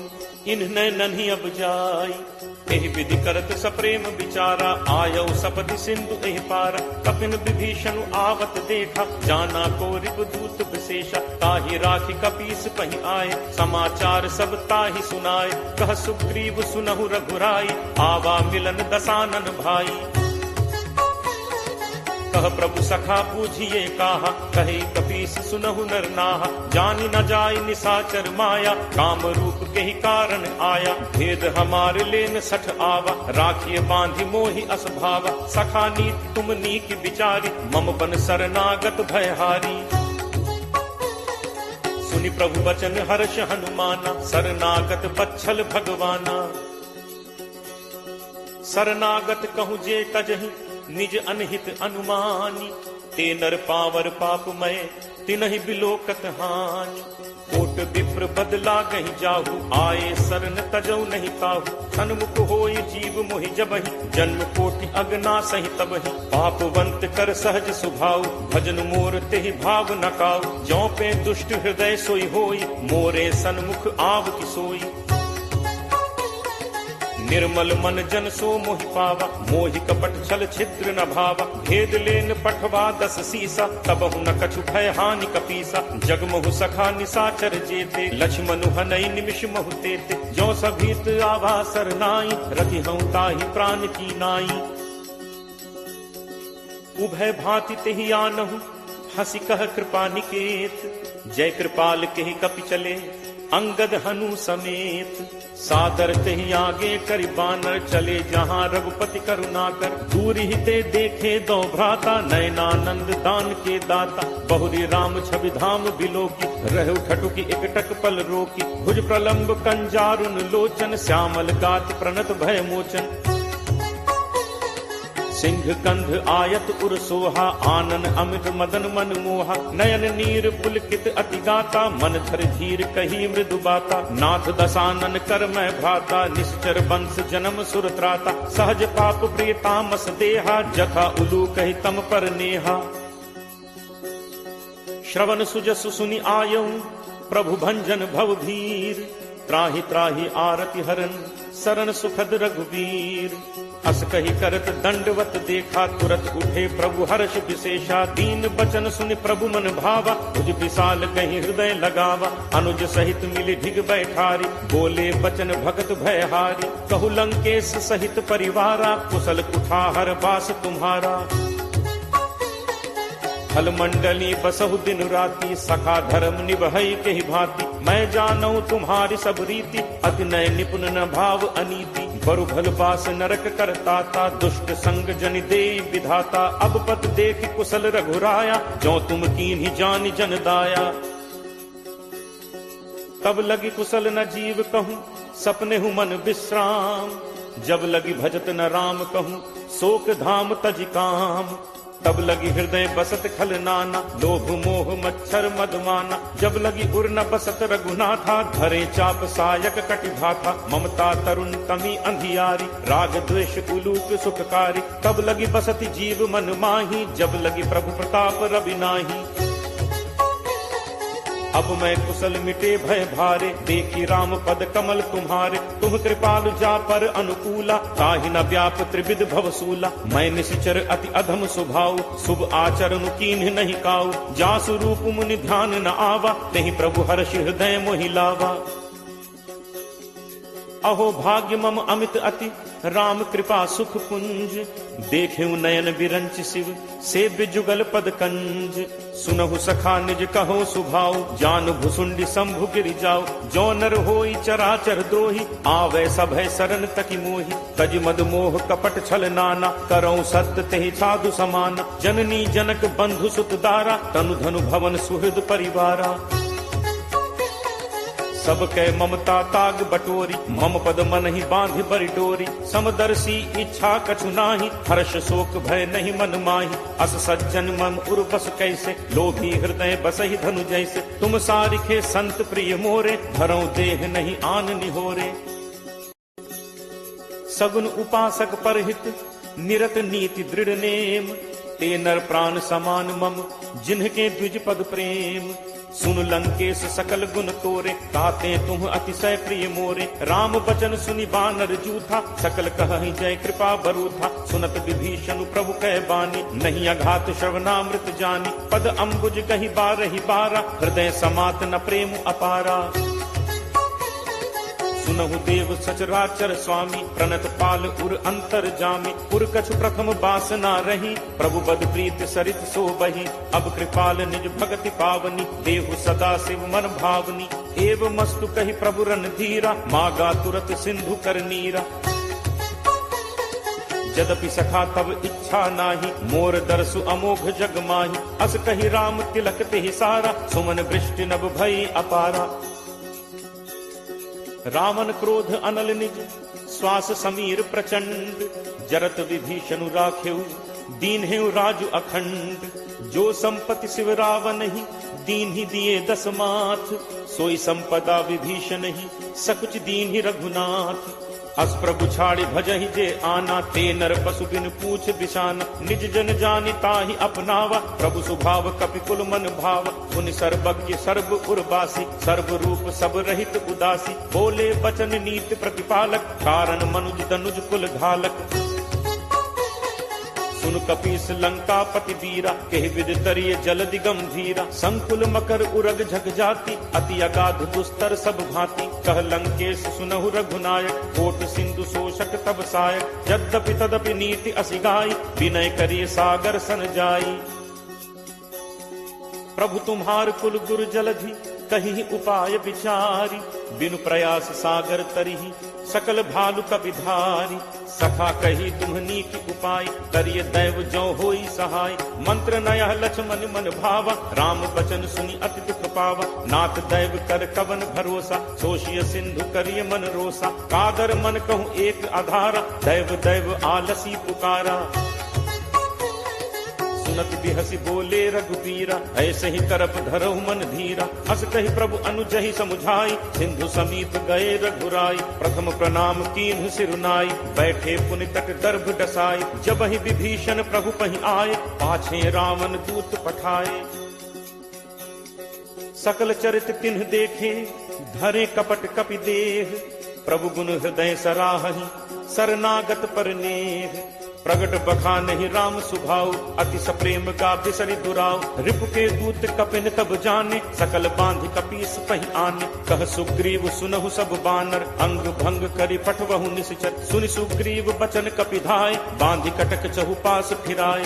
इन्ह नन्ही अब जाई। एहि विधि करत सप्रेम विचारा, आयौ सपति सिंधु एहि पारा। कपिन विभीषण आवत देखा, जाना को रिपुदूत विशेषा। ताहि राखी कपीस पहि आए, समाचार सब ताहि सुनाए। कह सुग्रीव सुनहु रघुराई, आवा मिलन दसानन भाई। कह प्रभु सखा पूजिए काहा, कहे कपीस सुनहु नर नाहा। जानि न जाय निसाचर माया, काम रूप के ही कारण आया। भेद हमारे लेन सठ आवा, राखिए बांधि मोहि अस भावा। सखा नीत तुम नीक विचारी, मम बन शरणागत भयहारी। सुनि प्रभु वचन हर्ष हनुमाना, शरणागत बच्छल भगवाना। शरणागत कहूँ जे तजहि, निज अनहित अनुमानी। ते नर पावर पापमय, तिनहि बिलोकत हानि। कोट विप्र बदला गहि जाहु, आए शरण तजौ नहीं ताहु। सन्मुख होय जीव मोहि जबहि, जन्म कोटि अगना सहि तबहि। पापवंत कर सहज सुभाव, भजन मोर तेहि भाव न काऊ। ज्यों पे दुष्ट हृदय सोई होई, मोरे सन्मुख आव की सोई। निर्मल मन जन सो मोहि पावा, मोहि कपट छल छिद्र न भावा। भेद लेन पठवा 10 सीसा, तबहु न कछु भय हानि कपीसा। जगमहु सखा निसाचर जेते, लक्ष्मणु हनई निमिष महु तेते। ज्यों सभीत आवा सरनाई, रति हूँ ताहि प्राण की नाई। उभय भांति तेहि आनहु, हंसी कह कृपा निकेत। जय कृपाल केहि कपि चले, अंगद हनु समेत। सादर तेहि आगे करि बानर, चले जहाँ रघुपति करुणाकर। दूर ही ते देखे दो भ्राता, नयनानंद दान के दाता। बहुरी राम छवि धाम बिलोकी, रहु ठटुकी एकटक पल रोकी। भुज प्रलंब कंजारुन लोचन, श्यामल गात प्रणत भय मोचन। सिंह कंध आयत उर सोहा, आनन अमित मदन मन मोहा। नयन नीर पुलकित अति गाता, मन धर धीर कही मृदु बाता। नाथ दसानन कर मैं भ्राता, निश्चर वंश जन्म सुर त्राता। सहज पाप प्रिय तामस देहा, जथा उलू कही तम पर नेहा। श्रवण सुजसु सुनि आयऊ, प्रभु भंजन भव भीर। त्राहि त्राहि आरति हरन, शरण सुखद रघुवीर। अस कही करत दंडवत देखा, तुरत उठे प्रभु हर्ष विशेषा। दीन बचन सुनि प्रभु मन भावा, भुज विशाल कहीं हृदय लगावा। अनुज सहित मिली ढिग बैठारी, बोले बचन भगत भयहारी। कहु लंकेश सहित परिवारा, कुशल कुठार बास तुम्हारा। फल मंडली बसहु दिन राति, सखा धर्म निभई के ही भांति। मैं जानऊ तुम्हारी सब रीति, अति नय निपुण न भाव अनीति। बरु भल बास नरक करता ता, दुष्ट संग जन दे विधाता। अब पत देख कुशल रघुराया, जो तुम कीन्ही जान जन दाया। तब लगी कुशल न जीव कहूँ, सपने हूँ मन विश्राम। जब लगी भजत न राम कहूँ, शोक धाम तज काम। तब लगी हृदय बसत खल नाना, लोभ मोह मच्छर मदमाना। जब लगी उर न बसत रघुनाथा, धरे चाप सायक कटिभाथा। ममता तरुण तमी अंधियारी, राग द्वेष उलूक सुखकारी। तब लगी बसत जीव मन माही, जब लगी प्रभु प्रताप रवि नाही। अब मैं कुशल मिटे भय भारे, देखी राम पद कमल तुम्हारे। तुम कृपालु जा पर अनुकूला, ताहि न व्याप त्रिविध भवसूला। मैं निशिचर अति अधम स्वभाव, शुभ आचरण कीन्ह नहीं काऊ। जासु रूप मुनि ध्यान न आवा, नहीं प्रभु हर्ष हृदय मोहि लावा। अहो भाग्य मम अमित अति, राम कृपा सुख पुंज। देखेऊ नयन बिरंच शिव, सेव्य जुगल पद कंज। सुनहु सखा निज कहो सुभाव, जान भुसुंडी शंभु गिरि जाओ। जो नर होई चराचर द्रोही, आवे सभय शरण तकी मोहि। तज मद मोह कपट छल नाना, करौ सत्य तेहि साधु समाना। जननी जनक बंधु सुत दारा, तनु धनु भवन सुहृद परिवारा। सब कै ममता ताग बटोरी, मम पद मन ही बांध बरि डोरी। समदर्शी इच्छा कछु नाही, हर्ष शोक भय नहीं मन माही। अस सज्जन मम उर बस कैसे, लोभी हृदय बसहि धनु जैसे। तुम सारिखे संत प्रिय मोरे, धरौ देह नहीं आन निहोरे। सगुन उपासक परहित, निरत नीति दृढ़ नेम। ते नर प्राण समान मम, जिन्हके द्विज पद प्रेम। सुन लंकेश सकल गुण तोरे, ताते तुम अतिशय प्रिय मोरे। राम बचन सुनि बानर जूथा, सकल कहहि जय कृपा बरूथा। सुनत विभीषण प्रभु कह बानी, नहीं अघात श्रवणामृत जानी। पद अम्बुज कहि बारहि बारा, हृदय समात न प्रेम अपारा। सुनहु देव सचराचर स्वामी, प्रणत पाल उर अंतर जामी। उर कछु प्रथम बासना रही, प्रभु बद प्रीत सरित सो बही। अब कृपाल निज भगति पावनी, देहु सदा शिव मन भावनी। एव मस्तु कहि प्रभु रन धीरा, मागा तुरत सिंधु कर नीरा। यद्यपि सखा तब इच्छा नाही, मोर दर्शु अमोघ जग माही। अस कहि राम तिलक तेहि सारा, सुमन वृष्टि नभ भई अपारा। रावण क्रोध अनल निज, श्वास समीर प्रचंड। जरत विभीषण राखेऊ, दीन्हेऊ राजु अखंड। जो संपत्ति शिव रावण ही, दीन ही दिए 10 माथ। सोई संपदा विभीषण ही, सकुच दीन ही रघुनाथ। अस प्रभु छाड़ी भजहि जे आना, ते नर पशु बिन पूछ बिशाना। निज जन जानि ताहि अपनावा, प्रभु स्वभाव कपि कुल मन भाव। पुनि सर्वज्ञ सर्व उर्वासी, सर्व रूप सब रहित उदासी। बोले बचन नीति प्रतिपालक, कारण मनुज तनुज कुल घालक। सुन कपीस लंका पति वीरा, कहि विद तरिय जलदि गंभीरा। संकुल मकर उरग झग जाति, अति अगाध दुस्तर सब भांति। कह लंकेश सुनहु रघुनायक, कोट सिंधु शोषक तब सायक। यद्यपि तदपि नीति असिगाई, विनय करिय सागर सन जाई। प्रभु तुम्हार कुल गुरु जलधि, कहीं उपाय विचारी। बिनु प्रयास सागर तरिहि, सकल भालु कपिधारी। सखा कही तुम्हनी की उपाय, करिय दैव जो होई सहाय। मंत्र नयह लक्ष्मण मन भावा, राम बचन सुनि अति दुख पावा। नाथ दैव कर कवन भरोसा, सोशिय सिंधु करिय मन रोसा। कादर मन कहूँ एक आधारा, दैव दैव आलसी पुकारा। सुनत बिहसी बोले रघुबीरा, ऐसे ही करप धरहु मन धीरा। अस कहि प्रभु अनुजहि समुझाई, सिंधु समीप गए रघुराई। प्रथम प्रणाम कीन्हु सिरुनाई, बैठे पुनि तट दर्भ डसाई। जब ही विभीषण प्रभु पहि आए, पाछे रावण दूत पठाए। सकल चरित तिन्ह देखे, धरे कपट कपि देह। प्रभु गुण हृदय सराहहि, शरणागत पर नेह। प्रगट बखानहि राम सुभाव, अति सप्रेम का बिसरि दुराव। रिपु के दूत कपिन तब जाने, सकल बांध कपीस पहि आने। कह सुग्रीव सुनहु सब बानर, अंग भंग करि पठवहु निश्चर। सुनि सुग्रीव बचन कपिधाय, बांधि कटक चहुपास फिराए।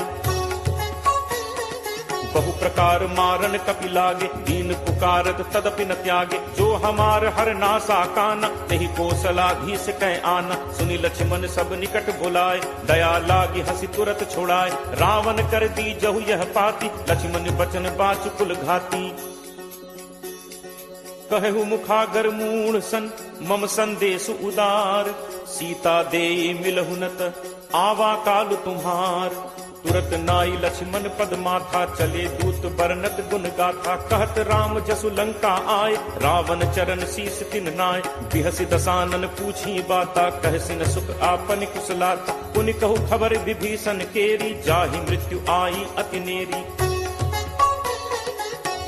बहु प्रकार मारन कपि लागे, दीन पुकारत तदपि न त्यागे। जो हमार हर नासा काना, तेहि कौशलाधीश कह आना। सुनि लक्ष्मण सब निकट बुलाए, दया लागी हंसी तुरत छुड़ाए। रावण कर दी जहु यह पाती, लक्ष्मण बचन बाचु कुल घाती। कहु मुखागर मूढ़ सन, मम संदेश उदार। सीता दे मिलहु नत, आवा काल तुम्हार। तुरत नाई लक्ष्मण पद माथा, चले दूत बरनत गुण गाथा। कहत राम जसु लंका आए, रावण चरण शीस तिन नाय। बिहसि दसानन पूछी बाता, कहसिन सुख आपन कुशलाता। पुनि कहु खबर विभीषण केरी, जाहि मृत्यु आई अति नेरी।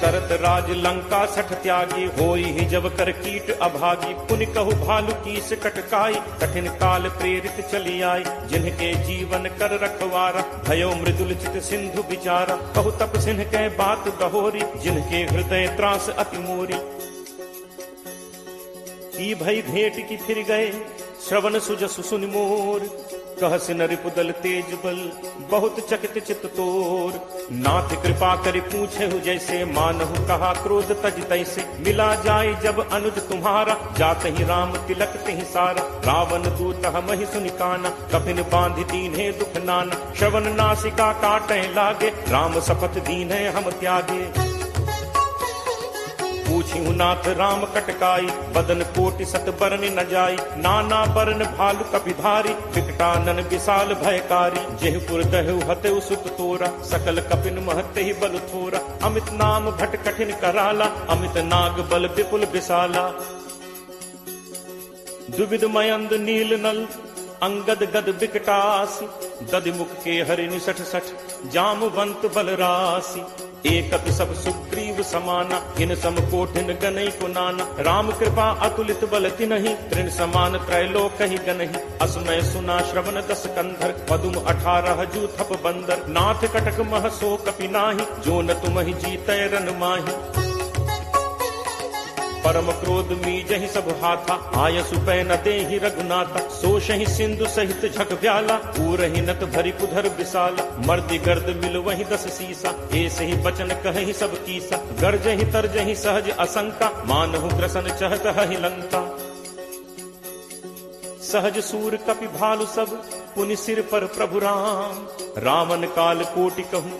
करत राज लंका सठ त्यागी, होई ही जब कर कीट अभागी। पुनि कहु भालु कीस कटकाई, कठिन काल प्रेरित चली आई। जिनके जीवन कर रखवारा, भयो मृदुल चित सिंधु बिचारा। कहु तप सिंह के बात गहोरी, जिनके हृदय त्रास अति मोरी। की भई भेंट की फिर गए, श्रवण सुजसु सुनि मोर। कहस नरिपुदल तेज बल, बहुत चकित चित तोर। नाथ कृपा करि पूछे हु जैसे, मानहु कहा क्रोध तज तैसे। मिला जाए जब अनुज तुम्हारा, जात ही राम तिलक तिहि सारा। रावण दूत हमहि सुनि काना, कफिन बांधि दीन्हे दुख नाना। श्रवण नासिका काटे लागे, राम शपथ दीन्हे हम त्यागे। पूछिहु नाथ राम कटकाई, बदन कोटि सत बरन न जाई। नाना बरन भालु कपिधारी, विकटानन विशाल भयकारी। जेहपुर दहु हतेउ सुत तोरा, सकल कपिन महते ही बल थोरा। अमित नाम भट कठिन कराला, अमित नाग बल विपुल विशाला। दुविध मयंद नील नल, अंगद गद विकटासी। दधिमुख के हरि निसठ सठ, जामवंत बलरासी। एकत सब सुग्रीव समाना, इन सम कोठिन गनई को नाना। राम कृपा अतुलित बल तिनहि, तृण समान त्रैलोक ही गनहि। असमय सुना श्रवण दस कंधर, पदुम 18 जू थप बंदर। नाथ कटक मह सो कपि नाहि, जो न तुमहि जीतै रन माहि। परम क्रोध मीजहि सब हाथा, आयसु पै न देहि रघुनाथा। सोषहि सिंधु सहित झक व्याला, पूरहि नत भरि पुधर विशाला। मर्दि गर्द मिल वहि 10 सीसा, ऐसे ही बचन कहहि सब कीसा। गर्जहि तरजहि सहज असंका, मानहु ग्रसन चहत हहि लंका। सहज सूर कपि भालु सब, पुनि सिर पर प्रभु राम। रावण काल कोटि कहूँ,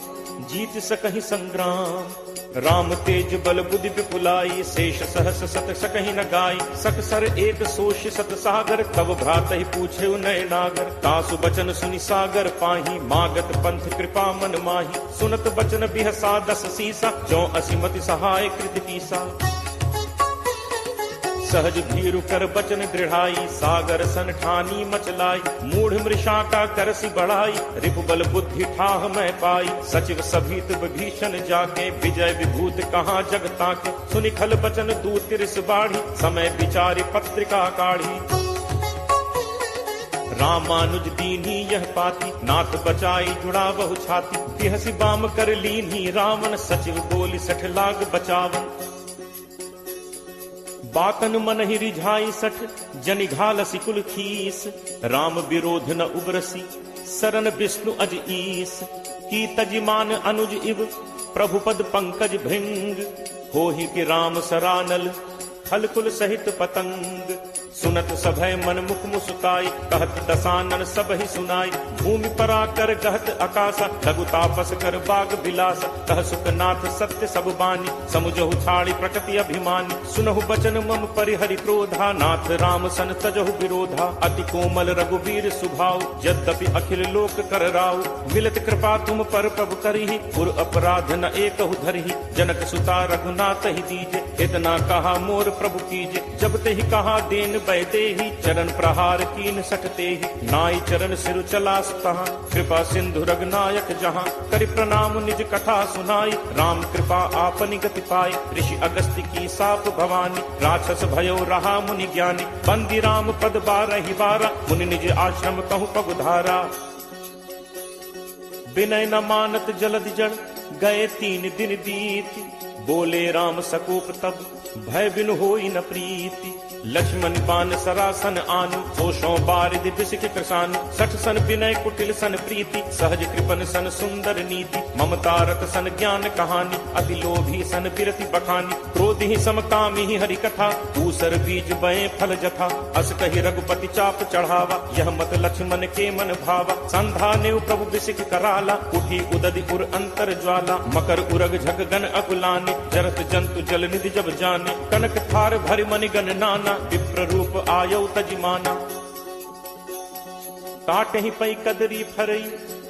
जीत सकहि संग्राम। राम तेज बल बुद्धि विपुलाई, शेष सहस सत सकहि न गाई। सकसर एक सोष सत सागर, तब भ्रात ही पूछे नय नागर। तासु बचन सुनि सागर पाही, मागत पंथ कृपा मन माही। सुनत बचन बिहसा 10 सीसा, जो असिमति सहाय कृत कीसा। सहज भीरु कर बचन दृढ़ाई, सागर सन ठानी मचलाई। मूढ़ मृषा का करसी बढ़ाई, रिपु बल बुद्धि ठाह मैं पाई। सचिव सभीत विभीषण जाके, विजय विभूत कहाँ जगता के। सुनि खल बचन दूत तिरस बाढ़ी, समय विचारि पत्रिका काढ़ी। रामानुज दीन्ही यह पाती, नाथ बचाई जुड़ा बहु छाती। तिहसि बाम कर लीन्ही रावण, सचिव बोली 60 लाग बचावन। बातन मन ही रिझाई 60, जनि घालसी कुल खीस। राम विरोध न उबरसी, सरन विष्णु अज ईस। की तजिमान अनुज इव, प्रभु पद पंकज भृंग। होहि कि राम सरानल, फल कुल सहित पतंग। सुनत सभय मन मुख मुस्काई, कहत दसानन सब ही सुनाई। भूमि परा कर गहत आकाशा, लघु तापस कर बाग बिलासा। कह सुखनाथ सत्य सब बानी, समुझहु छाड़ी प्रकृति अभिमानी। सुनहु बचन मम परिहरि क्रोधा, नाथ राम सन तजहु विरोधा। अति कोमल रघुवीर सुभाव, यद्यपि अखिल लोक कर राव। मिलत कृपा तुम पर प्रभु करिहि, पुर अपराध न एकहु धरिहि। जनक सुता रघुनाथ ही दीजे, इतना कहा मोर प्रभु कीजे। जब ते ही कहा देन बैते ही, चरण प्रहार कीन सटते ही। नाई चरण सिर चलास तहाँ, कृपा सिंधु रघुनायक जहाँ। करि प्रणाम निज कथा सुनाई, राम कृपा आपनि गति पाई। ऋषि अगस्त्य की साप भवानी, राक्षस भयो रहा मुनि ज्ञानी। बंदी राम पद 12 बारा, मुनि निज आश्रम कहु पगुधारा। विनय न मानत जलद जड़, गए 3 दिन बीत, बोले राम सकोप तब, भय बिनु होई न प्रीति। लक्ष्मण बान सरासन आनु, दोषों बारिद बिसिक कृषानु। 60 सन विनय कुटिल सन प्रीति, सहज कृपन सन सुंदर नीति। ममता रत सन ज्ञान कहानी, अति लोभी सन बिरति बखानी। क्रोध ही समकामी ही हरि कथा, दूसर बीज बए फल जथा। अस कही रघुपति चाप चढ़ावा, यह मत लक्ष्मण के मन भावा। संधा नेव प्रभु बिसिक कराला, उठी उदधि उर अंतर ज्वाला। मकर उरग झग गन अकुलाने, जरत जंतु जल निधि जब जाने। कनक थार भरि मनि गण नाना, विप्र रूप आयौ तजिमाना। काटहि पै कदरी फरई,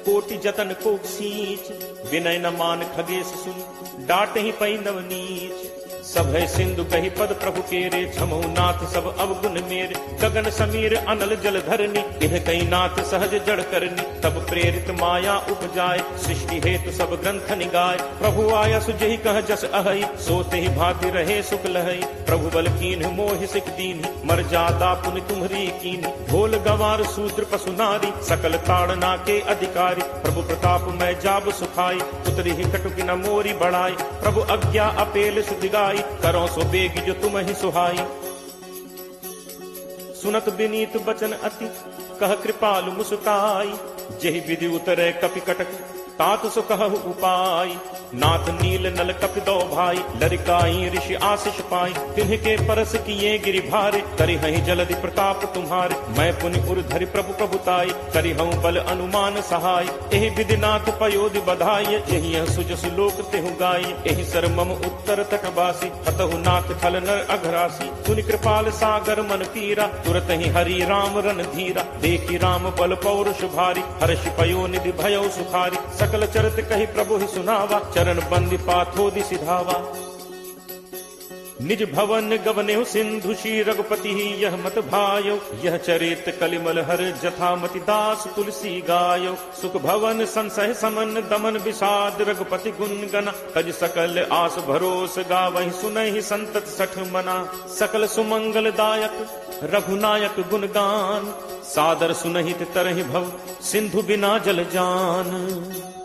कोटि जतन को सींच। विनय न मान खगेश सुन, डांटहि पै नवनीच। सब है सिंधु कही पद प्रभु केरे, छमहु नाथ सब अवगुण मेरे। गगन समीर अनल जल धरनी, इह कई नाथ सहज जड़ करनी। तब प्रेरित माया उपजाए, सृष्टि हेतु सब ग्रंथ निगाए। प्रभु आया सुजहि कह जस अहई, सोते ही भांति रहे सुख लहई। प्रभु बल कीन्ह मोहि सिख दीन्हि, मर जादा पुनि तुम्हरी कीन्हि। ढोल गंवार शूद्र पशु नारी, सकल ताड़ना के अधिकारी। प्रभु प्रताप मैं जाब सुखाई, उतरी ही कटुक न मोरी बढ़ाई। प्रभु आज्ञा अपेल सुदिगाई, करो सो बेग जो तुम ही सुहाई। सुनत विनीत बचन अति, कह कृपालु मुस्काई। जेहि विधि उतरे कपि कटक, तात सो कहु उपाय। नाथ नील नल कपि दो भाई, लरिकाई ऋषि आशीष पाई। तिन्ह के परस किए गिरि भारे, करि हहि जलधि प्रताप तुम्हारे। मैं पुनि उर धरि प्रभु प्रभुताई, करि हूँ बल अनुमान सहाय। एहि विधि नाथ पयोधि बधाई, यही सुज सुलोक तेहु गाई। एहि सर मम उत्तर तटवासी, हतहु नाथ खल नर अघरासी। सुनि कृपाल सागर मन पीरा, तुरत ही हरि राम रन धीरा। देखी राम बल पौरुष भारी, हर्ष पयो निधि भयौ सुखारी। सकल चरित कही प्रभु ही सुनावा, चरण बंदी पाथोदि सिधावा। निज भवन गवनेहु सिंधु, श्री रघुपति ही यह मत भायो। यह चरित कलिमल हर, जथा मति दास तुलसी गायो। सुख भवन संसह समन, दमन विषाद रघुपति गुण गना। तज सकल आस भरोस, गावहि सुनहि संतत सठ मना। सकल सुमंगल दायक रघुनायक गुणगान, सादर सुनहित तरहि भव, सिंधु बिना जल जान।